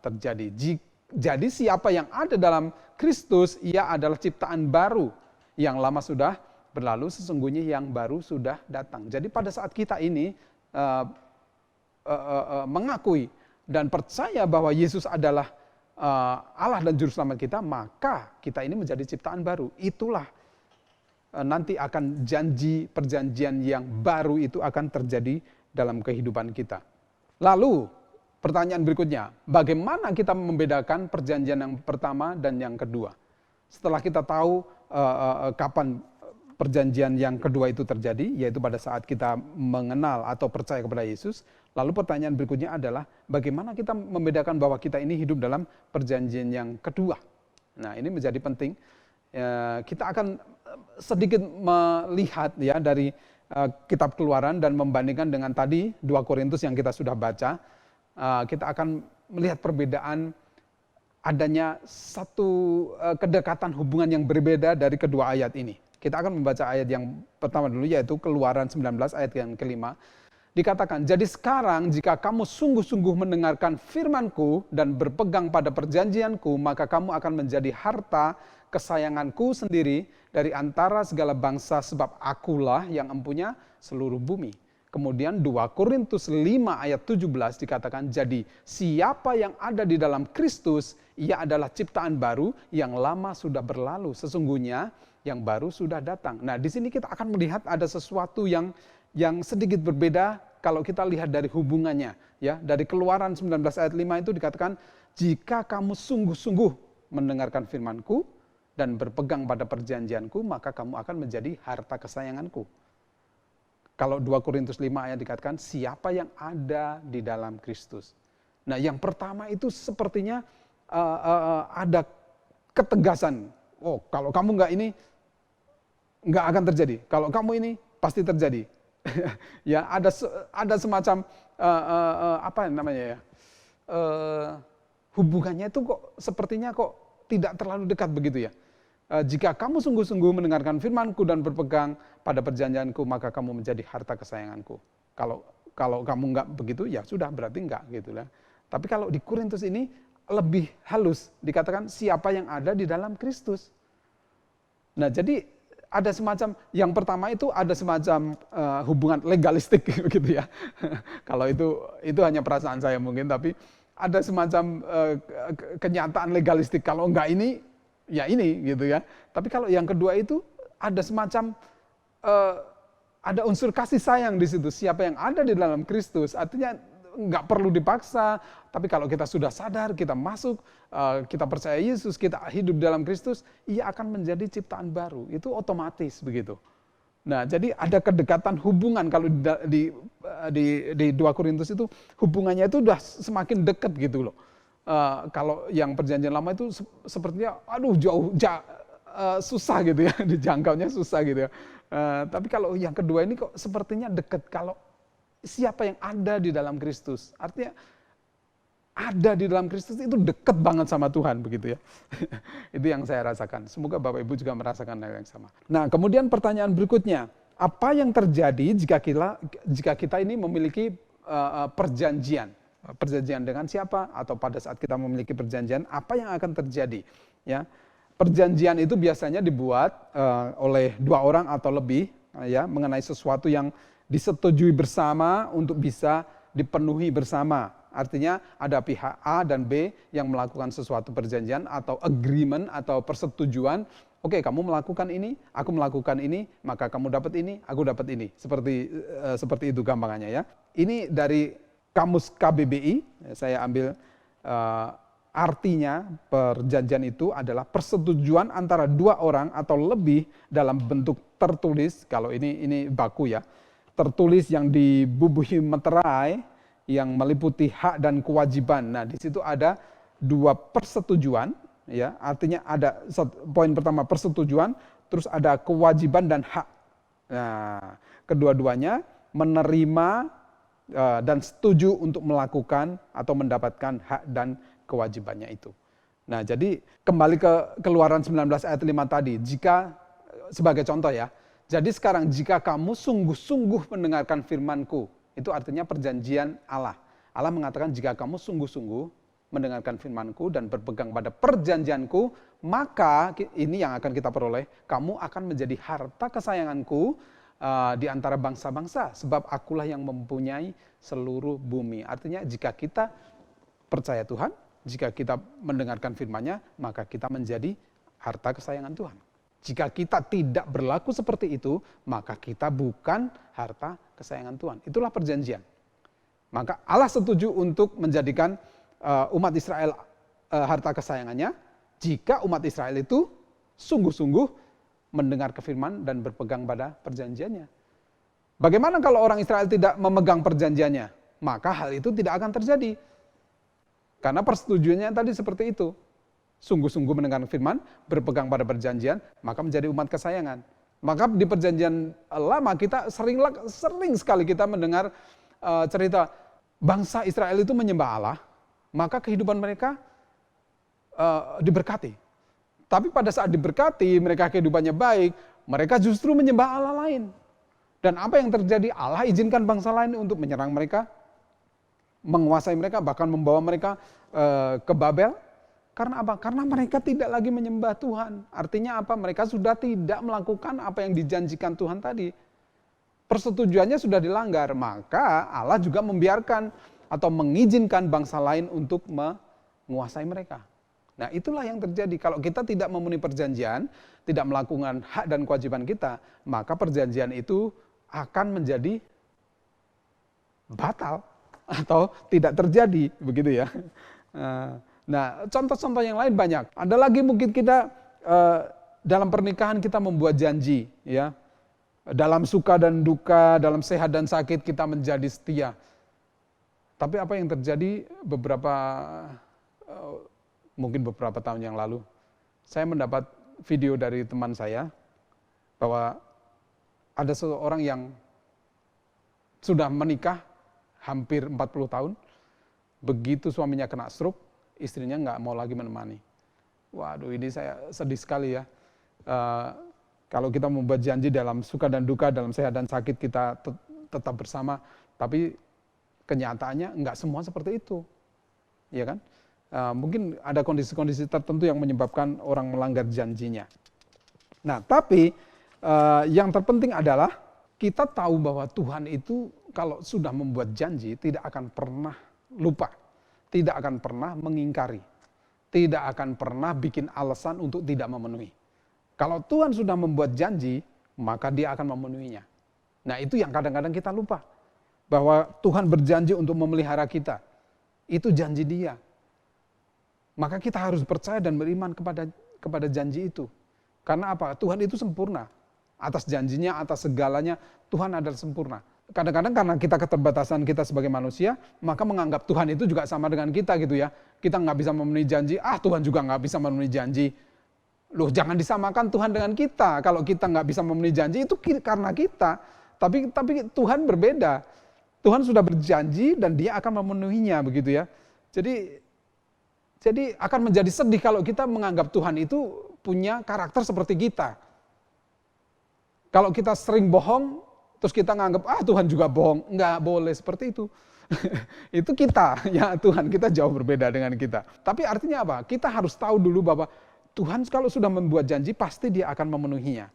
Speaker 3: terjadi. Jadi siapa yang ada dalam Kristus, ia adalah ciptaan baru, yang lama sudah berlalu, sesungguhnya yang baru sudah datang. Jadi pada saat kita ini mengakui dan percaya bahwa Yesus adalah Allah dan Juru Selamat kita, maka kita ini menjadi ciptaan baru. Itulah nanti akan janji perjanjian yang baru itu akan terjadi dalam kehidupan kita. Lalu pertanyaan berikutnya, bagaimana kita membedakan perjanjian yang pertama dan yang kedua? Setelah kita tahu kapan perjanjian yang kedua itu terjadi, yaitu pada saat kita mengenal atau percaya kepada Yesus, lalu pertanyaan berikutnya adalah bagaimana kita membedakan bahwa kita ini hidup dalam perjanjian yang kedua. Nah, ini menjadi penting. Kita akan sedikit melihat ya dari kitab Keluaran dan membandingkan dengan tadi 2 Korintus yang kita sudah baca. Kita akan melihat perbedaan adanya satu kedekatan hubungan yang berbeda dari kedua ayat ini. Kita akan membaca ayat yang pertama dulu, yaitu Keluaran 19 ayat yang kelima. Dikatakan, jadi sekarang jika kamu sungguh-sungguh mendengarkan firman-Ku dan berpegang pada perjanjian-Ku, maka kamu akan menjadi harta kesayangan-Ku sendiri dari antara segala bangsa, sebab Akulah yang empunya seluruh bumi. Kemudian 2 Korintus 5 ayat 17 dikatakan, jadi siapa yang ada di dalam Kristus, ia adalah ciptaan baru, yang lama sudah berlalu, sesungguhnya yang baru sudah datang. Nah, di sini kita akan melihat ada sesuatu yang sedikit berbeda kalau kita lihat dari hubungannya. Ya, dari Keluaran 19 ayat 5 itu dikatakan, jika kamu sungguh-sungguh mendengarkan firman-Ku dan berpegang pada perjanjian-Ku, maka kamu akan menjadi harta kesayangan-Ku. Kalau 2 Korintus 5 ayat dikatakan, siapa yang ada di dalam Kristus. Nah, yang pertama itu sepertinya ada ketegasan. Oh, kalau kamu enggak ini, enggak akan terjadi. Kalau kamu ini, pasti terjadi. Ya, ada semacam apa namanya ya? Hubungannya itu kok sepertinya kok tidak terlalu dekat begitu ya. Jika kamu sungguh-sungguh mendengarkan firman-Ku dan berpegang pada perjanjian-Ku, maka kamu menjadi harta kesayangan-Ku. Kalau kamu enggak begitu, ya sudah, berarti enggak gitu lah. Tapi kalau di Korintus ini lebih halus, dikatakan siapa yang ada di dalam Kristus. Nah, jadi ada semacam, yang pertama itu ada semacam hubungan legalistik gitu ya. Kalau itu hanya perasaan saya mungkin, tapi ada semacam kenyataan legalistik. Kalau enggak ini, ya ini gitu ya. Tapi kalau yang kedua itu ada semacam ada unsur kasih sayang di situ. Siapa yang ada di dalam Kristus, artinya nggak perlu dipaksa. Tapi kalau kita sudah sadar, kita masuk, kita percaya Yesus, kita hidup dalam Kristus, ia akan menjadi ciptaan baru. Itu otomatis begitu. Nah, jadi ada kedekatan hubungan. Kalau di 2 Korintus itu hubungannya itu udah semakin dekat gitu loh. Kalau yang perjanjian lama itu sepertinya jauh susah gitu ya, dijangkaunya susah gitu ya. Tapi kalau yang kedua ini kok sepertinya dekat. Kalau siapa yang ada di dalam Kristus, artinya ada di dalam Kristus itu dekat banget sama Tuhan begitu ya. Itu yang saya rasakan. Semoga Bapak Ibu juga merasakan hal yang sama. Nah, kemudian pertanyaan berikutnya, apa yang terjadi jika kita ini memiliki perjanjian? Perjanjian dengan siapa? Atau pada saat kita memiliki perjanjian, apa yang akan terjadi? Ya, perjanjian itu biasanya dibuat oleh 2 orang atau lebih, ya, mengenai sesuatu yang disetujui bersama untuk bisa dipenuhi bersama. Artinya ada pihak A dan B yang melakukan sesuatu perjanjian atau agreement atau persetujuan. Oke, kamu melakukan ini, aku melakukan ini, maka kamu dapat ini, aku dapat ini. Seperti itu gampangannya ya. Ini dari Kamus KBBI, saya ambil artinya perjanjian itu adalah persetujuan antara 2 orang atau lebih dalam bentuk tertulis. Kalau ini baku ya. Tertulis yang dibubuhi meterai, yang meliputi hak dan kewajiban. Nah, di situ ada 2 persetujuan, ya. Artinya ada poin pertama persetujuan, terus ada kewajiban dan hak. Nah, kedua-duanya menerima dan setuju untuk melakukan atau mendapatkan hak dan kewajibannya itu. Nah, jadi kembali ke Keluaran 19 ayat 5 tadi, jika sebagai contoh ya. Jadi sekarang jika kamu sungguh-sungguh mendengarkan firman-Ku, itu artinya perjanjian Allah. Allah mengatakan jika kamu sungguh-sungguh mendengarkan firman-Ku dan berpegang pada perjanjian-Ku, maka ini yang akan kita peroleh, kamu akan menjadi harta kesayangan-Ku di antara bangsa-bangsa, sebab akulah yang mempunyai seluruh bumi. Artinya jika kita percaya Tuhan, jika kita mendengarkan firman-Nya, maka kita menjadi harta kesayangan Tuhan. Jika kita tidak berlaku seperti itu, maka kita bukan harta kesayangan Tuhan. Itulah perjanjian. Maka Allah setuju untuk menjadikan umat Israel harta kesayangannya, jika umat Israel itu sungguh-sungguh mendengar firman dan berpegang pada perjanjiannya. Bagaimana kalau orang Israel tidak memegang perjanjiannya? Maka hal itu tidak akan terjadi. Karena persetujuannya tadi seperti itu. Sungguh-sungguh mendengar firman, berpegang pada perjanjian, maka menjadi umat kesayangan. Maka di perjanjian lama kita sering sekali kita mendengar cerita bangsa Israel itu menyembah Allah, maka kehidupan mereka diberkati. Tapi pada saat diberkati, mereka kehidupannya baik, mereka justru menyembah Allah lain. Dan apa yang terjadi? Allah izinkan bangsa lain untuk menyerang mereka, menguasai mereka, bahkan membawa mereka ke Babel. Karena apa? Karena mereka tidak lagi menyembah Tuhan. Artinya apa? Mereka sudah tidak melakukan apa yang dijanjikan Tuhan tadi. Persetujuannya sudah dilanggar, maka Allah juga membiarkan atau mengizinkan bangsa lain untuk menguasai mereka. Nah, itulah yang terjadi. Kalau kita tidak memenuhi perjanjian, tidak melakukan hak dan kewajiban kita, maka perjanjian itu akan menjadi batal atau tidak terjadi, begitu ya. Nah, contoh-contoh yang lain banyak. Ada lagi mungkin kita dalam pernikahan kita membuat janji, ya. Dalam suka dan duka, dalam sehat dan sakit kita menjadi setia. Tapi apa yang terjadi mungkin beberapa tahun yang lalu, saya mendapat video dari teman saya bahwa ada seorang yang sudah menikah hampir 40 tahun, begitu suaminya kena stroke, istrinya nggak mau lagi menemani. Waduh, ini saya sedih sekali ya. Kalau kita membuat janji dalam suka dan duka, dalam sehat dan sakit kita tetap bersama, tapi kenyataannya nggak semua seperti itu, ya kan? Mungkin ada kondisi-kondisi tertentu yang menyebabkan orang melanggar janjinya. Nah, tapi yang terpenting adalah kita tahu bahwa Tuhan itu kalau sudah membuat janji tidak akan pernah lupa, tidak akan pernah mengingkari, tidak akan pernah bikin alasan untuk tidak memenuhi. Kalau Tuhan sudah membuat janji, maka Dia akan memenuhinya. Nah, itu yang kadang-kadang kita lupa. Bahwa Tuhan berjanji untuk memelihara kita. Itu janji Dia. Maka kita harus percaya dan beriman kepada janji itu. Karena apa? Tuhan itu sempurna. Atas janjinya, atas segalanya, Tuhan adalah sempurna. Kadang-kadang karena kita keterbatasan kita sebagai manusia, maka menganggap Tuhan itu juga sama dengan kita gitu ya. Kita nggak bisa memenuhi janji, Tuhan juga nggak bisa memenuhi janji. Loh, jangan disamakan Tuhan dengan kita. Kalau kita nggak bisa memenuhi janji itu karena kita. Tapi Tuhan berbeda. Tuhan sudah berjanji dan Dia akan memenuhinya begitu ya. Jadi akan menjadi sedih kalau kita menganggap Tuhan itu punya karakter seperti kita. Kalau kita sering bohong, terus kita menganggap Tuhan juga bohong. Nggak boleh seperti itu. Itu kita, ya Tuhan kita jauh berbeda dengan kita. Tapi artinya apa? Kita harus tahu dulu bahwa Tuhan kalau sudah membuat janji pasti Dia akan memenuhinya.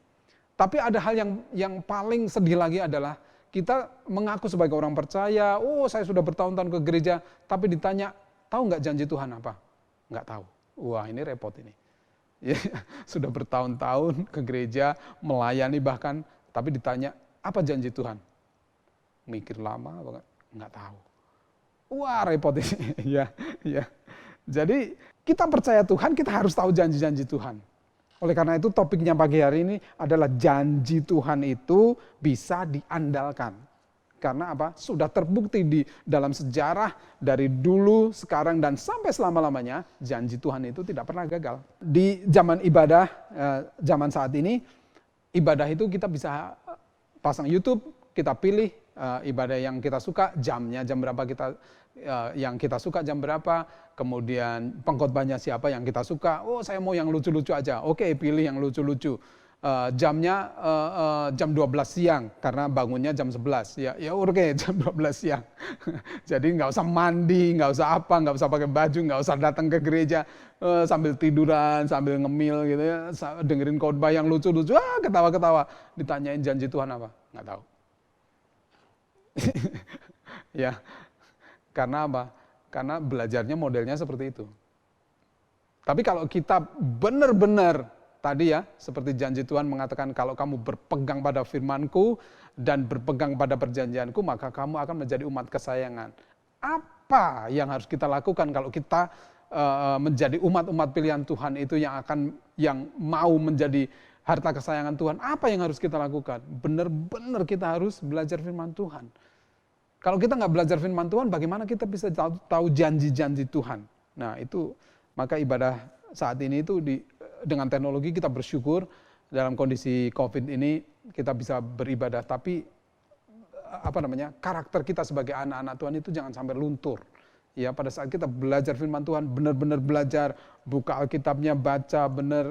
Speaker 3: Tapi ada hal yang paling sedih lagi adalah kita mengaku sebagai orang percaya, saya sudah bertahun-tahun ke gereja, tapi ditanya, tahu nggak janji Tuhan apa? Nggak tahu. Wah, ini repot ini. Ya, sudah bertahun-tahun ke gereja, melayani bahkan, tapi ditanya, apa janji Tuhan? Mikir lama, nggak tahu. Wah, repot ini. Ya. Jadi kita percaya Tuhan, kita harus tahu janji-janji Tuhan. Oleh karena itu topiknya pagi hari ini adalah janji Tuhan itu bisa diandalkan. Karena apa? Sudah terbukti di dalam sejarah dari dulu, sekarang, dan sampai selama-lamanya janji Tuhan itu tidak pernah gagal. Di zaman ibadah, zaman saat ini, ibadah itu kita bisa pasang YouTube, kita pilih ibadah yang kita suka, jamnya jam berapa yang kita suka jam berapa, kemudian pengkhotbahnya siapa yang kita suka, saya mau yang lucu-lucu aja, oke pilih yang lucu-lucu. Jamnya jam 12 siang karena bangunnya jam 11 ya oke jam 12 siang. Jadi nggak usah mandi, nggak usah nggak usah pakai baju, nggak usah datang ke gereja sambil tiduran, sambil ngemil gitu ya, dengerin khotbah yang lucu-lucu, ketawa-ketawa, ditanyain janji Tuhan apa, nggak tahu. Ya, karena apa? Karena belajarnya modelnya seperti itu. Tapi kalau kita benar-benar tadi ya, seperti janji Tuhan mengatakan kalau kamu berpegang pada firman-Ku dan berpegang pada perjanjian-Ku, maka kamu akan menjadi umat kesayangan. Apa yang harus kita lakukan kalau kita menjadi umat-umat pilihan Tuhan itu yang mau menjadi harta kesayangan Tuhan? Apa yang harus kita lakukan? Benar-benar kita harus belajar firman Tuhan. Kalau kita nggak belajar firman Tuhan, bagaimana kita bisa tahu janji-janji Tuhan? Nah itu, maka ibadah saat ini itu dengan teknologi kita bersyukur dalam kondisi COVID ini kita bisa beribadah, tapi karakter kita sebagai anak-anak Tuhan itu jangan sampai luntur. Ya, pada saat kita belajar firman Tuhan, benar-benar belajar, buka Alkitabnya, baca, benar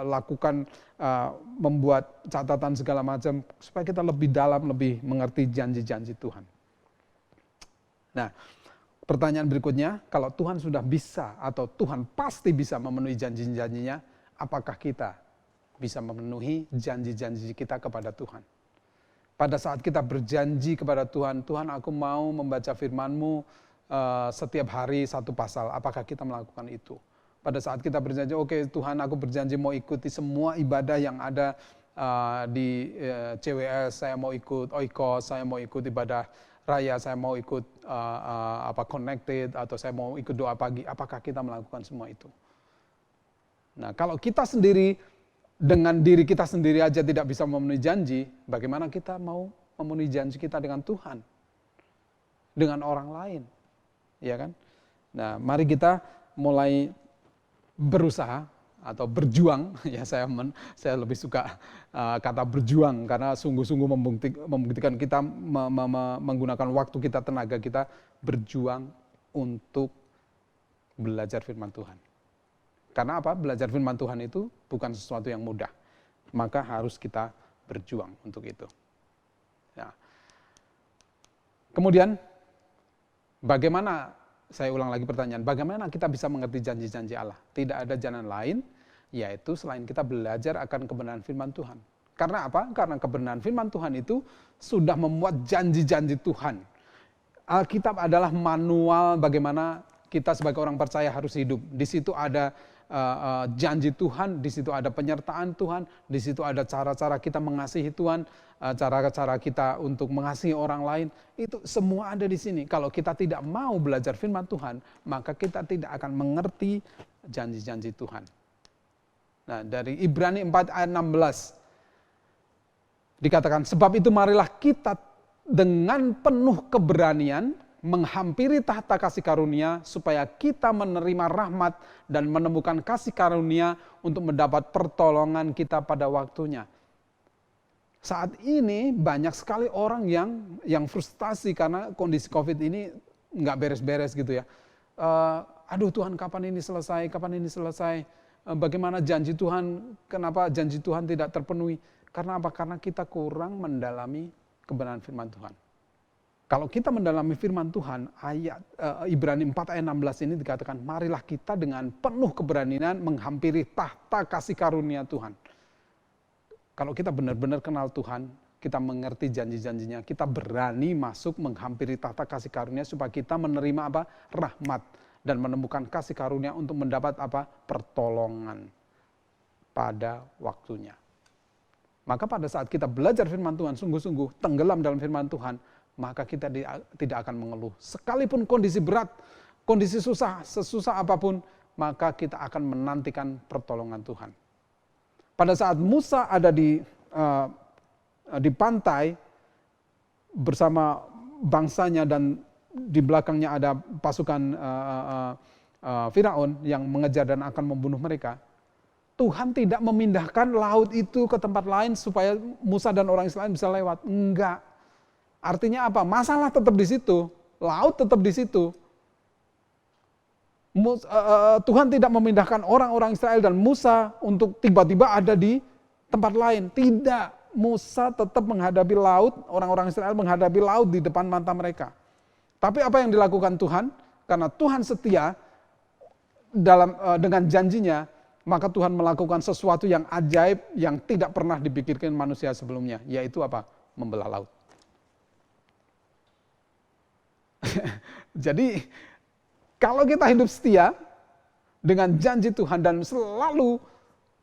Speaker 3: lakukan, membuat catatan segala macam, supaya kita lebih dalam, lebih mengerti janji-janji Tuhan. Nah, pertanyaan berikutnya, kalau Tuhan sudah bisa atau Tuhan pasti bisa memenuhi janji-janjinya, apakah kita bisa memenuhi janji-janji kita kepada Tuhan? Pada saat kita berjanji kepada Tuhan, Tuhan aku mau membaca firman-Mu setiap hari satu pasal, apakah kita melakukan itu? Pada saat kita berjanji, oke Tuhan aku berjanji mau ikuti semua ibadah yang ada di CWS, saya mau ikut Oikos, saya mau ikut ibadah raya, saya mau ikut connected, atau saya mau ikut doa pagi, apakah kita melakukan semua itu? Nah, kalau kita sendiri, dengan diri kita sendiri aja tidak bisa memenuhi janji, bagaimana kita mau memenuhi janji kita dengan Tuhan? Dengan orang lain, ya kan? Nah, mari kita mulai berusaha atau berjuang, ya saya lebih suka kata berjuang karena sungguh-sungguh membuktikan kita menggunakan waktu kita, tenaga kita berjuang untuk belajar firman Tuhan. Karena apa? Belajar firman Tuhan itu bukan sesuatu yang mudah, maka harus kita berjuang untuk itu. Ya. Kemudian bagaimana? Saya ulang lagi pertanyaan, bagaimana kita bisa mengerti janji-janji Allah? Tidak ada jalan lain Yaitu selain kita belajar akan kebenaran firman Tuhan. Karena apa? Karena kebenaran firman Tuhan itu sudah memuat janji-janji Tuhan. Alkitab adalah manual bagaimana kita sebagai orang percaya harus hidup. Di situ ada janji Tuhan, di situ ada penyertaan Tuhan, di situ ada cara-cara kita mengasihi Tuhan, cara-cara kita untuk mengasihi orang lain. Itu semua ada di sini. Kalau kita tidak mau belajar firman Tuhan, maka kita tidak akan mengerti janji-janji Tuhan. Nah, dari Ibrani 4 ayat 16 dikatakan, sebab itu marilah kita dengan penuh keberanian menghampiri tahta kasih karunia supaya kita menerima rahmat dan menemukan kasih karunia untuk mendapat pertolongan kita pada waktunya. Saat ini banyak sekali orang yang frustasi karena kondisi COVID ini nggak beres-beres gitu ya. Aduh Tuhan, kapan ini selesai, kapan ini selesai. Bagaimana janji Tuhan, kenapa janji Tuhan tidak terpenuhi? Karena apa? Karena kita kurang mendalami kebenaran firman Tuhan. Kalau kita mendalami firman Tuhan, ayat Ibrani 4 ayat 16 ini dikatakan, marilah kita dengan penuh keberanian menghampiri tahta kasih karunia Tuhan. Kalau kita benar-benar kenal Tuhan, kita mengerti janji-janjinya, kita berani masuk menghampiri tahta kasih karunia supaya kita menerima apa? Rahmat dan menemukan kasih karunia untuk mendapat apa? Pertolongan pada waktunya. Maka pada saat kita belajar firman Tuhan sungguh-sungguh, tenggelam dalam firman Tuhan, maka kita tidak akan mengeluh. Sekalipun kondisi berat, kondisi susah, sesusah apapun, maka kita akan menantikan pertolongan Tuhan. Pada saat Musa ada di pantai bersama bangsanya dan di belakangnya ada pasukan Firaun yang mengejar dan akan membunuh mereka, Tuhan tidak memindahkan laut itu ke tempat lain supaya Musa dan orang Israel bisa lewat. Enggak. Artinya apa? Masalah tetap di situ. Laut tetap di situ. Tuhan tidak memindahkan orang-orang Israel dan Musa untuk tiba-tiba ada di tempat lain. Tidak. Musa tetap menghadapi laut, orang-orang Israel menghadapi laut di depan mata mereka. Tapi apa yang dilakukan Tuhan? Karena Tuhan setia dengan janjinya, maka Tuhan melakukan sesuatu yang ajaib yang tidak pernah dipikirkan manusia sebelumnya, yaitu apa? Membelah laut. Jadi kalau kita hidup setia dengan janji Tuhan dan selalu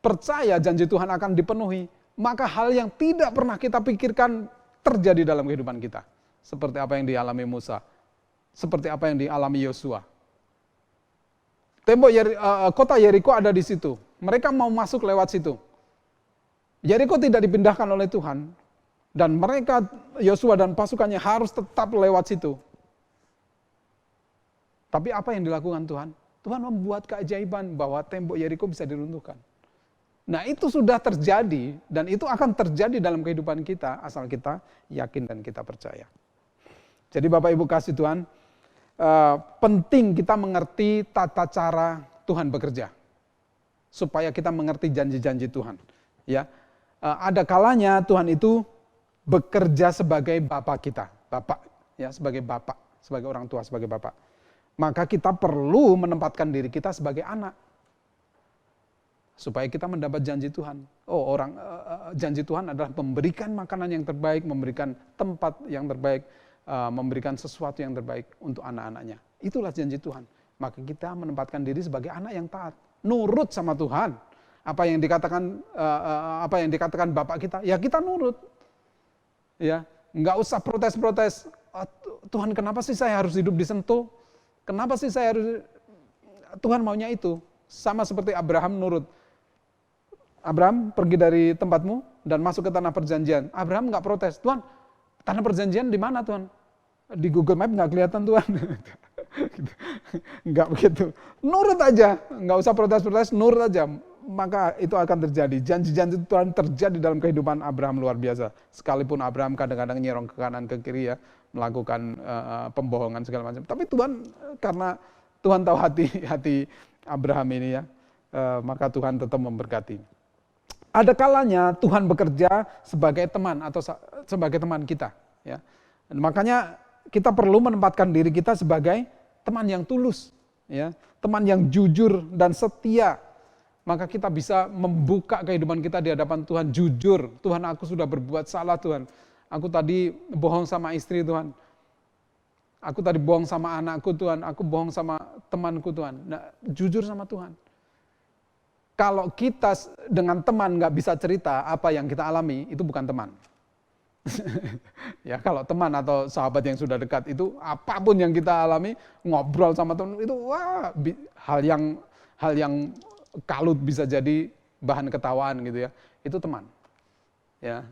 Speaker 3: percaya janji Tuhan akan dipenuhi, maka hal yang tidak pernah kita pikirkan terjadi dalam kehidupan kita. Seperti apa yang dialami Musa, seperti apa yang dialami Yosua. Tembok kota Yeriko ada di situ. Mereka mau masuk lewat situ. Yeriko tidak dipindahkan oleh Tuhan. Dan mereka, Yosua dan pasukannya harus tetap lewat situ. Tapi apa yang dilakukan Tuhan? Tuhan membuat keajaiban bahwa tembok Yeriko bisa diruntuhkan. Nah itu sudah terjadi dan itu akan terjadi dalam kehidupan kita asal kita yakin dan kita percaya. Jadi Bapak Ibu kasih Tuhan, penting kita mengerti tata cara Tuhan bekerja supaya kita mengerti janji-janji Tuhan. Ya, ada kalanya Tuhan itu bekerja sebagai Bapa kita, Bapak, ya sebagai Bapak, sebagai orang tua, sebagai Bapak. Maka kita perlu menempatkan diri kita sebagai anak supaya kita mendapat janji Tuhan. Janji Tuhan adalah memberikan makanan yang terbaik, memberikan tempat yang terbaik, memberikan sesuatu yang terbaik untuk anak-anaknya. Itulah janji Tuhan. Maka kita menempatkan diri sebagai anak yang taat, nurut sama Tuhan. Apa yang dikatakan Bapak kita, ya kita nurut. Ya, nggak usah protes-protes. Tuhan, kenapa sih saya harus hidup di Sentul? Kenapa sih saya harus? Tuhan maunya itu. Sama seperti Abraham nurut. Abraham pergi dari tempatmu dan masuk ke tanah perjanjian. Abraham nggak protes. Tuhan, tanah perjanjian di mana Tuhan? Di Google Map nggak kelihatan Tuhan. Nggak begitu. Nurut aja, nggak usah protes-protes, nurut aja. Maka itu akan terjadi. Janji-janji Tuhan terjadi dalam kehidupan Abraham luar biasa. Sekalipun Abraham kadang-kadang nyerong ke kanan ke kiri ya, melakukan pembohongan segala macam. Tapi Tuhan, karena Tuhan tahu hati Abraham ini ya, maka Tuhan tetap memberkati. Ada kalanya Tuhan bekerja sebagai teman atau sebagai teman kita. Ya. Dan makanya kita perlu menempatkan diri kita sebagai teman yang tulus, ya, teman yang jujur dan setia. maka kita bisa membuka kehidupan kita di hadapan Tuhan, jujur. Tuhan, aku sudah berbuat salah Tuhan. Aku tadi bohong sama istri Tuhan. Aku tadi bohong sama anakku Tuhan. Aku bohong sama temanku Tuhan. Nah, jujur sama Tuhan. Kalau kita dengan teman nggak bisa cerita apa yang kita alami, itu bukan teman. Ya, kalau teman atau sahabat yang sudah dekat itu apapun yang kita alami, ngobrol sama teman itu hal yang kalut bisa jadi bahan ketawaan gitu ya. Itu teman. Ya.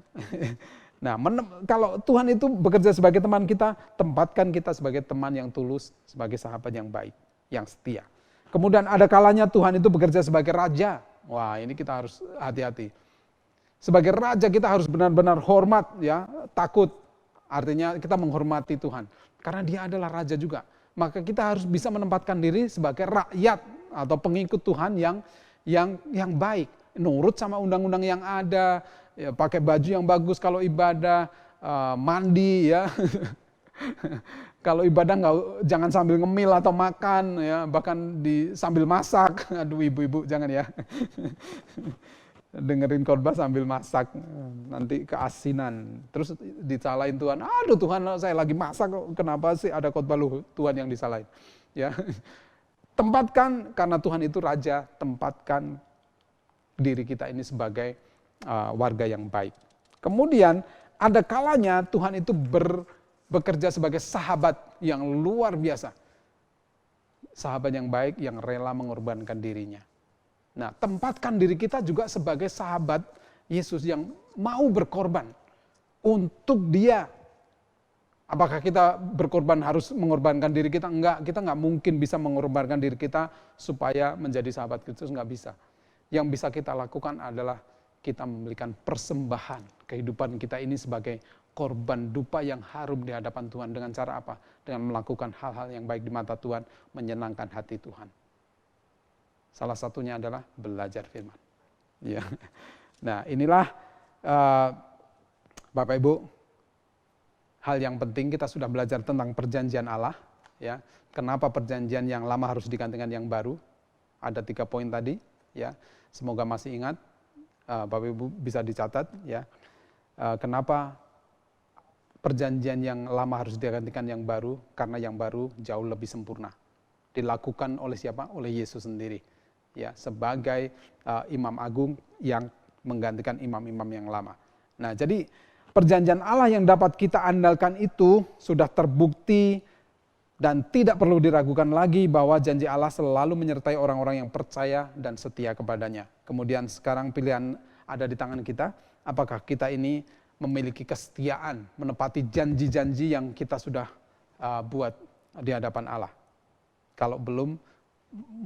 Speaker 3: Nah, kalau Tuhan itu bekerja sebagai teman kita, tempatkan kita sebagai teman yang tulus, sebagai sahabat yang baik, yang setia. Kemudian ada kalanya Tuhan itu bekerja sebagai raja. Wah, ini kita harus hati-hati. Sebagai raja kita harus benar-benar hormat, ya, takut. Artinya kita menghormati Tuhan. Karena dia adalah raja juga. Maka kita harus bisa menempatkan diri sebagai rakyat atau pengikut Tuhan yang baik. Nurut sama undang-undang yang ada, ya, pakai baju yang bagus kalau ibadah, mandi ya. Kalau ibadah jangan sambil ngemil atau makan, ya, bahkan sambil masak. Aduh, ibu-ibu jangan ya. Dengerin khotbah sambil masak, nanti keasinan. Terus disalahin Tuhan, aduh Tuhan saya lagi masak kok, kenapa sih ada khotbah lu Tuhan yang disalahin. Ya. Tempatkan, karena Tuhan itu raja, tempatkan diri kita ini sebagai warga yang baik. Kemudian ada kalanya Tuhan itu bekerja sebagai sahabat yang luar biasa. Sahabat yang baik yang rela mengorbankan dirinya. Nah, tempatkan diri kita juga sebagai sahabat Yesus yang mau berkorban untuk Dia. Apakah kita berkorban harus mengorbankan diri kita? Enggak, kita enggak mungkin bisa mengorbankan diri kita supaya menjadi sahabat Kristus, enggak bisa. Yang bisa kita lakukan adalah kita memberikan persembahan kehidupan kita ini sebagai korban dupa yang harum di hadapan Tuhan. Dengan cara apa? Dengan melakukan hal-hal yang baik di mata Tuhan, menyenangkan hati Tuhan. Salah satunya adalah belajar firman. Ya. Nah, inilah Bapak Ibu, hal yang penting. Kita sudah belajar tentang perjanjian Allah. Ya. Kenapa perjanjian yang lama harus digantikan yang baru? Ada 3 poin tadi. Ya. Semoga masih ingat. Bapak Ibu bisa dicatat. Ya. Kenapa perjanjian yang lama harus digantikan yang baru? Karena yang baru jauh lebih sempurna. Dilakukan oleh siapa? Oleh Yesus sendiri. Ya, sebagai imam agung yang menggantikan imam-imam yang lama. Nah, jadi perjanjian Allah yang dapat kita andalkan itu sudah terbukti dan tidak perlu diragukan lagi bahwa janji Allah selalu menyertai orang-orang yang percaya dan setia kepadanya. Kemudian sekarang pilihan ada di tangan kita, apakah kita ini memiliki kesetiaan, menepati janji-janji yang kita sudah buat di hadapan Allah. Kalau belum,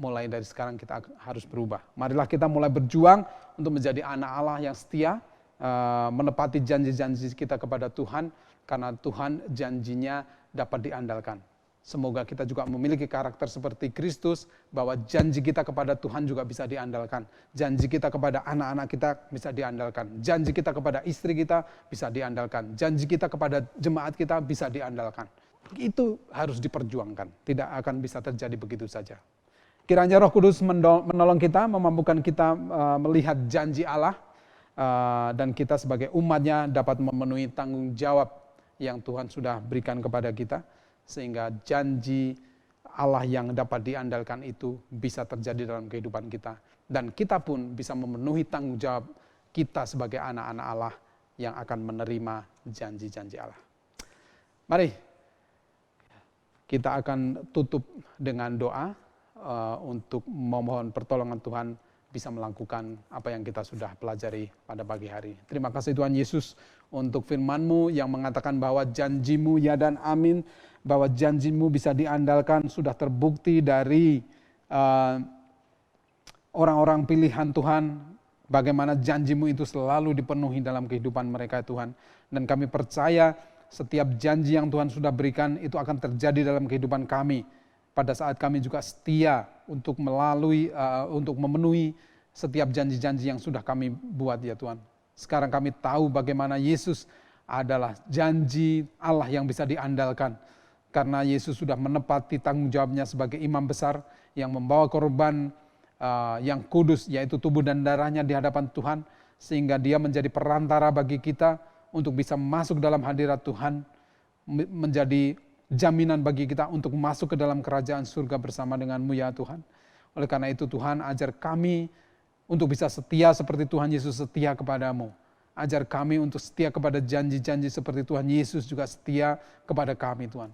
Speaker 3: mulai dari sekarang kita harus berubah. Marilah kita mulai berjuang untuk menjadi anak Allah yang setia, menepati janji-janji kita kepada Tuhan, karena Tuhan janjinya dapat diandalkan. Semoga kita juga memiliki karakter seperti Kristus, bahwa janji kita kepada Tuhan juga bisa diandalkan. Janji kita kepada anak-anak kita bisa diandalkan. Janji kita kepada istri kita bisa diandalkan. Janji kita kepada jemaat kita bisa diandalkan. Itu harus diperjuangkan. Tidak akan bisa terjadi begitu saja. Kiranya Roh Kudus menolong kita, memampukan kita melihat janji Allah, dan kita sebagai umatnya dapat memenuhi tanggung jawab yang Tuhan sudah berikan kepada kita, sehingga janji Allah yang dapat diandalkan itu bisa terjadi dalam kehidupan kita, dan kita pun bisa memenuhi tanggung jawab kita sebagai anak-anak Allah yang akan menerima janji-janji Allah. Mari kita akan tutup dengan doa untuk memohon pertolongan Tuhan bisa melakukan apa yang kita sudah pelajari pada pagi hari. Terima kasih Tuhan Yesus untuk firman-Mu yang mengatakan bahwa janji-Mu ya dan amin, bahwa janji-Mu bisa diandalkan, sudah terbukti dari orang-orang pilihan Tuhan, bagaimana janji-Mu itu selalu dipenuhi dalam kehidupan mereka Tuhan. Dan kami percaya setiap janji yang Tuhan sudah berikan itu akan terjadi dalam kehidupan kami. Pada saat kami juga setia untuk untuk memenuhi setiap janji-janji yang sudah kami buat ya Tuhan. Sekarang kami tahu bagaimana Yesus adalah janji Allah yang bisa diandalkan. Karena Yesus sudah menepati tanggung jawabnya sebagai imam besar yang membawa korban yang kudus, yaitu tubuh dan darahnya di hadapan Tuhan, sehingga dia menjadi perantara bagi kita untuk bisa masuk dalam hadirat Tuhan, menjadi jaminan bagi kita untuk masuk ke dalam kerajaan surga bersama dengan-Mu ya Tuhan. Oleh karena itu Tuhan, ajar kami untuk bisa setia seperti Tuhan Yesus setia kepadamu. Ajar kami untuk setia kepada janji-janji seperti Tuhan Yesus juga setia kepada kami Tuhan.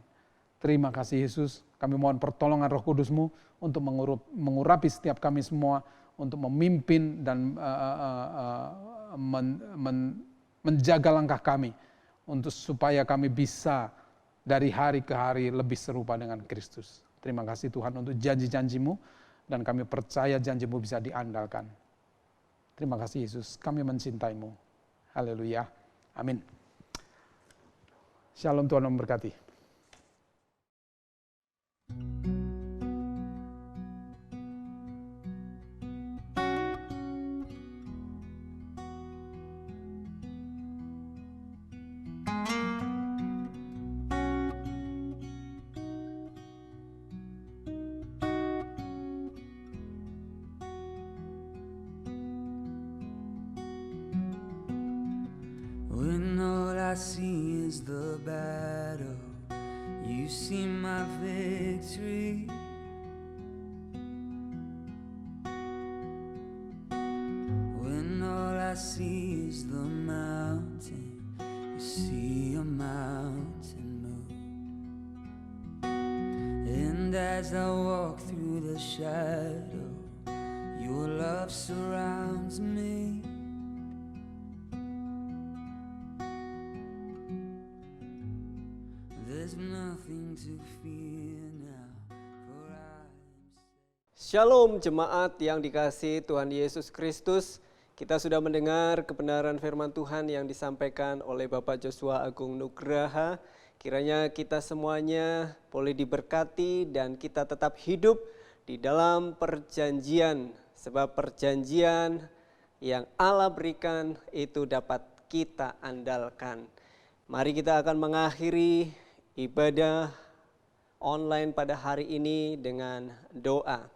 Speaker 3: Terima kasih Yesus, kami mohon pertolongan Roh Kudus-Mu untuk mengurapi setiap kami semua, untuk memimpin dan menjaga langkah kami, untuk supaya kami bisa dari hari ke hari lebih serupa dengan Kristus. Terima kasih Tuhan untuk janji-janji-Mu, dan kami percaya janji-Mu bisa diandalkan. Terima kasih Yesus, kami mencintai-Mu. Haleluya. Amin. Shalom, Tuhan memberkati.
Speaker 1: When all I see is the battle, you see my victory. When all I see is the mountain, you see a mountain move. And as I walk through the shadow, your love surrounds me. There's nothing to fear now, for I'm
Speaker 4: Shalom jemaat yang dikasihi Tuhan Yesus Kristus. Kita sudah mendengar kebenaran firman Tuhan yang disampaikan oleh Bapak Joshua Agung Nugraha. Kiranya kita semuanya boleh diberkati dan kita tetap hidup di dalam perjanjian. Sebab perjanjian yang Allah berikan itu dapat kita andalkan. Mari kita akan mengakhiri ibadah online pada hari ini dengan doa.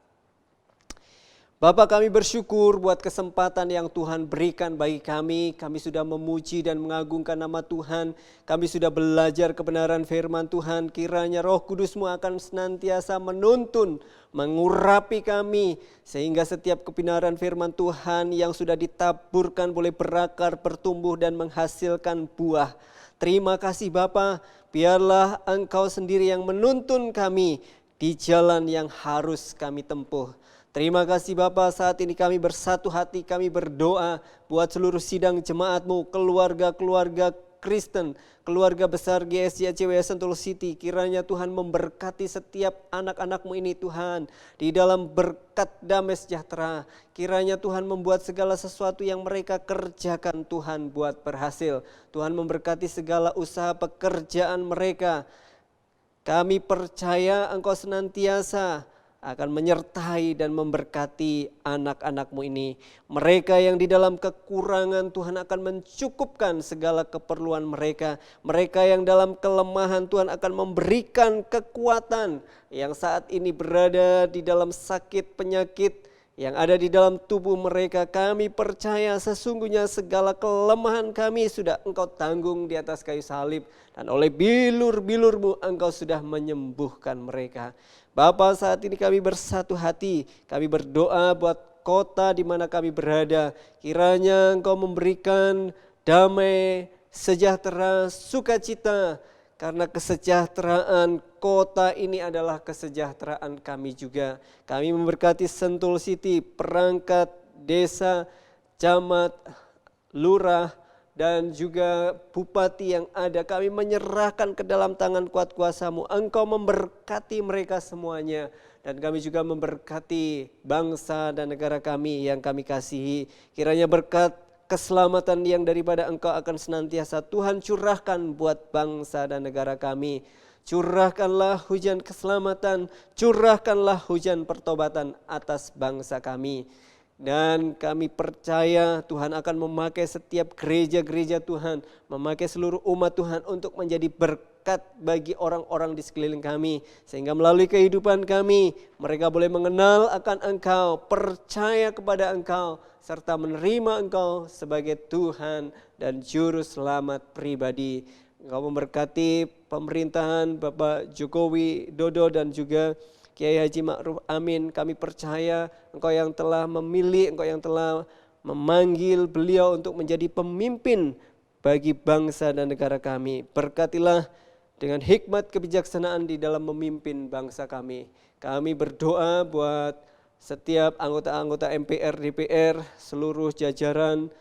Speaker 4: Bapa, kami bersyukur buat kesempatan yang Tuhan berikan bagi kami. Kami sudah memuji dan mengagungkan nama Tuhan. Kami sudah belajar kebenaran firman Tuhan. Kiranya Roh Kudus-Mu akan senantiasa menuntun, mengurapi kami. Sehingga setiap kebenaran firman Tuhan yang sudah ditaburkan boleh berakar, bertumbuh dan menghasilkan buah. Terima kasih Bapa, biarlah Engkau sendiri yang menuntun kami di jalan yang harus kami tempuh. Terima kasih Bapa, saat ini kami bersatu hati, kami berdoa buat seluruh sidang jemaat-Mu, keluarga-keluarga Kristen, keluarga besar GSJ ACW Sentul City. Kiranya Tuhan memberkati setiap anak-anak-Mu ini Tuhan, di dalam berkat damai sejahtera. Kiranya Tuhan membuat segala sesuatu yang mereka kerjakan Tuhan buat berhasil. Tuhan memberkati segala usaha pekerjaan mereka. Kami percaya Engkau senantiasa akan menyertai dan memberkati anak-anak-Mu ini. Mereka yang di dalam kekurangan Tuhan akan mencukupkan segala keperluan mereka. Mereka yang dalam kelemahan Tuhan akan memberikan kekuatan. Yang saat ini berada di dalam sakit penyakit yang ada di dalam tubuh mereka, kami percaya sesungguhnya segala kelemahan kami sudah Engkau tanggung di atas kayu salib. Dan oleh bilur-bilur-Mu Engkau sudah menyembuhkan mereka. Bapa, saat ini kami bersatu hati, kami berdoa buat kota di mana kami berada. Kiranya Engkau memberikan damai, sejahtera, sukacita. Karena kesejahteraan kota ini adalah kesejahteraan kami juga. Kami memberkati Sentul City, perangkat desa, camat, lurah, dan juga bupati yang ada. Kami menyerahkan ke dalam tangan kuat kuasa-Mu. Engkau memberkati mereka semuanya. Dan kami juga memberkati bangsa dan negara kami yang kami kasihi. Kiranya berkat keselamatan yang daripada Engkau akan senantiasa Tuhan curahkan buat bangsa dan negara kami. Curahkanlah hujan keselamatan, curahkanlah hujan pertobatan atas bangsa kami. Dan kami percaya Tuhan akan memakai setiap gereja-gereja Tuhan, memakai seluruh umat Tuhan untuk menjadi berkat bagi orang-orang di sekeliling kami. Sehingga melalui kehidupan kami, mereka boleh mengenal akan Engkau, percaya kepada Engkau, serta menerima Engkau sebagai Tuhan dan Juru Selamat pribadi. Engkau memberkati pemerintahan Bapak Jokowi Dodo dan juga Kiai Haji Ma'ruf Amin. Kami percaya Engkau yang telah memilih, Engkau yang telah memanggil beliau untuk menjadi pemimpin bagi bangsa dan negara kami. Berkatilah dengan hikmat kebijaksanaan di dalam memimpin bangsa kami. Kami berdoa buat setiap anggota-anggota MPR, DPR, seluruh jajaran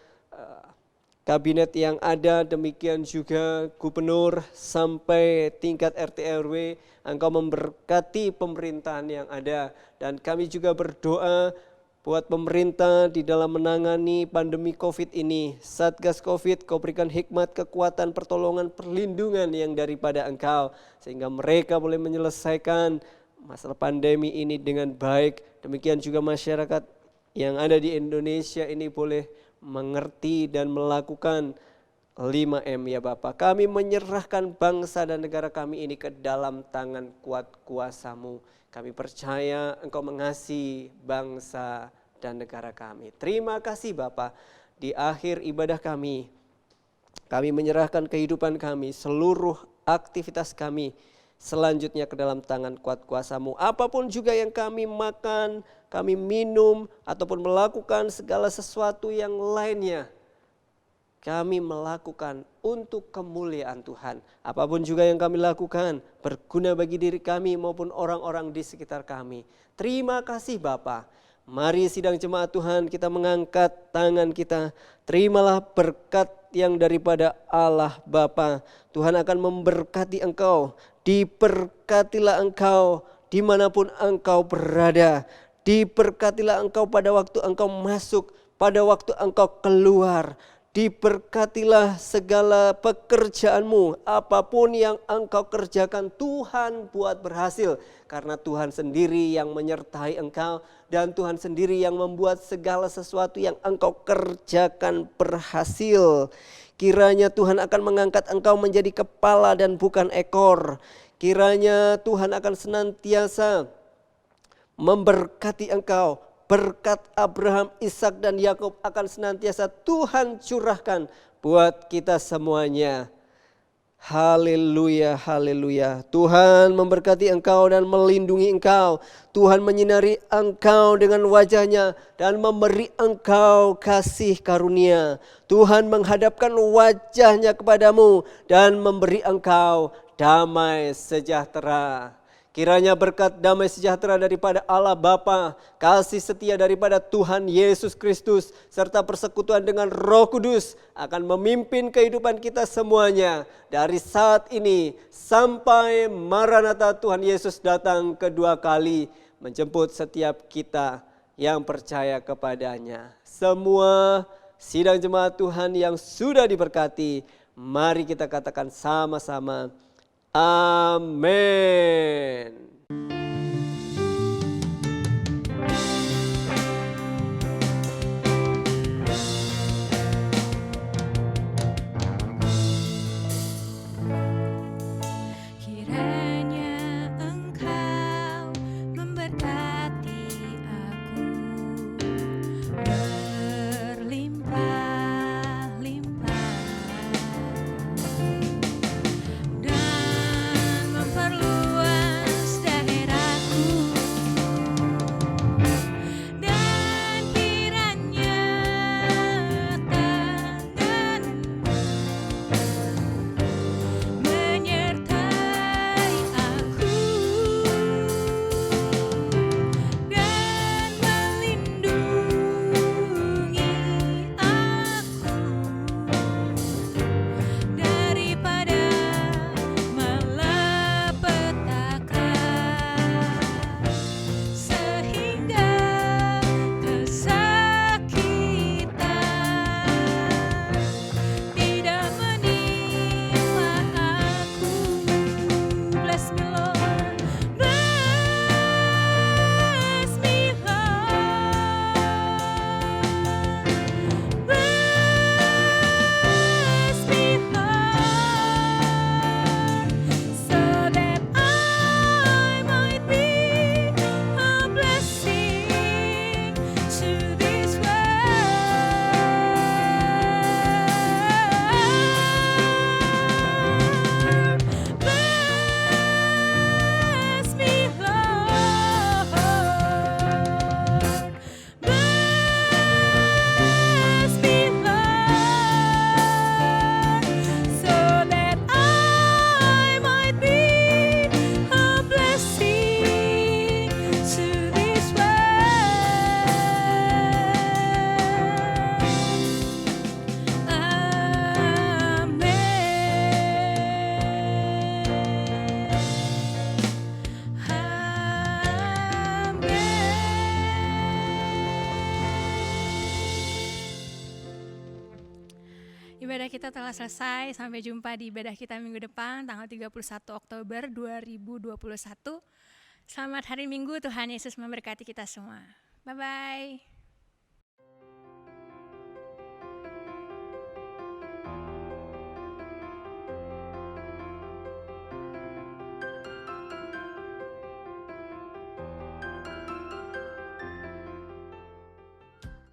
Speaker 4: kabinet yang ada, demikian juga gubernur sampai tingkat RT RW. Engkau memberkati pemerintahan yang ada. Dan kami juga berdoa buat pemerintah di dalam menangani pandemi COVID ini. Satgas COVID, Kau berikan hikmat, kekuatan, pertolongan, perlindungan yang daripada Engkau. Sehingga mereka boleh menyelesaikan masalah pandemi ini dengan baik. Demikian juga masyarakat yang ada di Indonesia ini boleh mengerti dan melakukan 5M ya Bapak. Kami menyerahkan bangsa dan negara kami ini ke dalam tangan kuat kuasa-Mu. Kami percaya Engkau mengasihi bangsa dan negara kami. Terima kasih Bapak. Di akhir ibadah kami menyerahkan kehidupan kami, seluruh aktivitas kami selanjutnya ke dalam tangan kuat kuasa-Mu. Apapun juga yang kami makan, kami minum, ataupun melakukan segala sesuatu yang lainnya, kami melakukan untuk kemuliaan Tuhan. Apapun juga yang kami lakukan, berguna bagi diri kami maupun orang-orang di sekitar kami. Terima kasih Bapa. Mari sidang jemaat Tuhan, kita mengangkat tangan kita. Terimalah berkat yang daripada Allah Bapa. Tuhan akan memberkati engkau. Diberkatilah engkau dimanapun engkau berada. Diberkatilah engkau pada waktu engkau masuk, pada waktu engkau keluar. Diberkatilah segala pekerjaanmu, apapun yang engkau kerjakan Tuhan buat berhasil. Karena Tuhan sendiri yang menyertai engkau dan Tuhan sendiri yang membuat segala sesuatu yang engkau kerjakan berhasil. Kiranya Tuhan akan mengangkat engkau menjadi kepala dan bukan ekor. Kiranya Tuhan akan senantiasa memberkati engkau. Berkat Abraham, Ishak dan Yakub akan senantiasa Tuhan curahkan buat kita semuanya. Haleluya, haleluya. Tuhan memberkati engkau dan melindungi engkau. Tuhan menyinari engkau dengan wajahnya dan memberi engkau kasih karunia. Tuhan menghadapkan wajahnya kepadamu dan memberi engkau damai sejahtera. Kiranya berkat damai sejahtera daripada Allah Bapa, kasih setia daripada Tuhan Yesus Kristus, serta persekutuan dengan Roh Kudus akan memimpin kehidupan kita semuanya. Dari saat ini sampai Maranatha Tuhan Yesus datang kedua kali menjemput setiap kita yang percaya kepadanya. Semua sidang jemaat Tuhan yang sudah diberkati, mari kita katakan sama-sama. Amin.
Speaker 2: Kiranya Engkau memberkati aku berlimpah-limpah dan memperluas daerah Ibadah kita telah selesai. Sampai jumpa di ibadah kita minggu depan tanggal 31 Oktober 2021. Selamat hari Minggu, Tuhan Yesus memberkati kita semua. Bye-bye.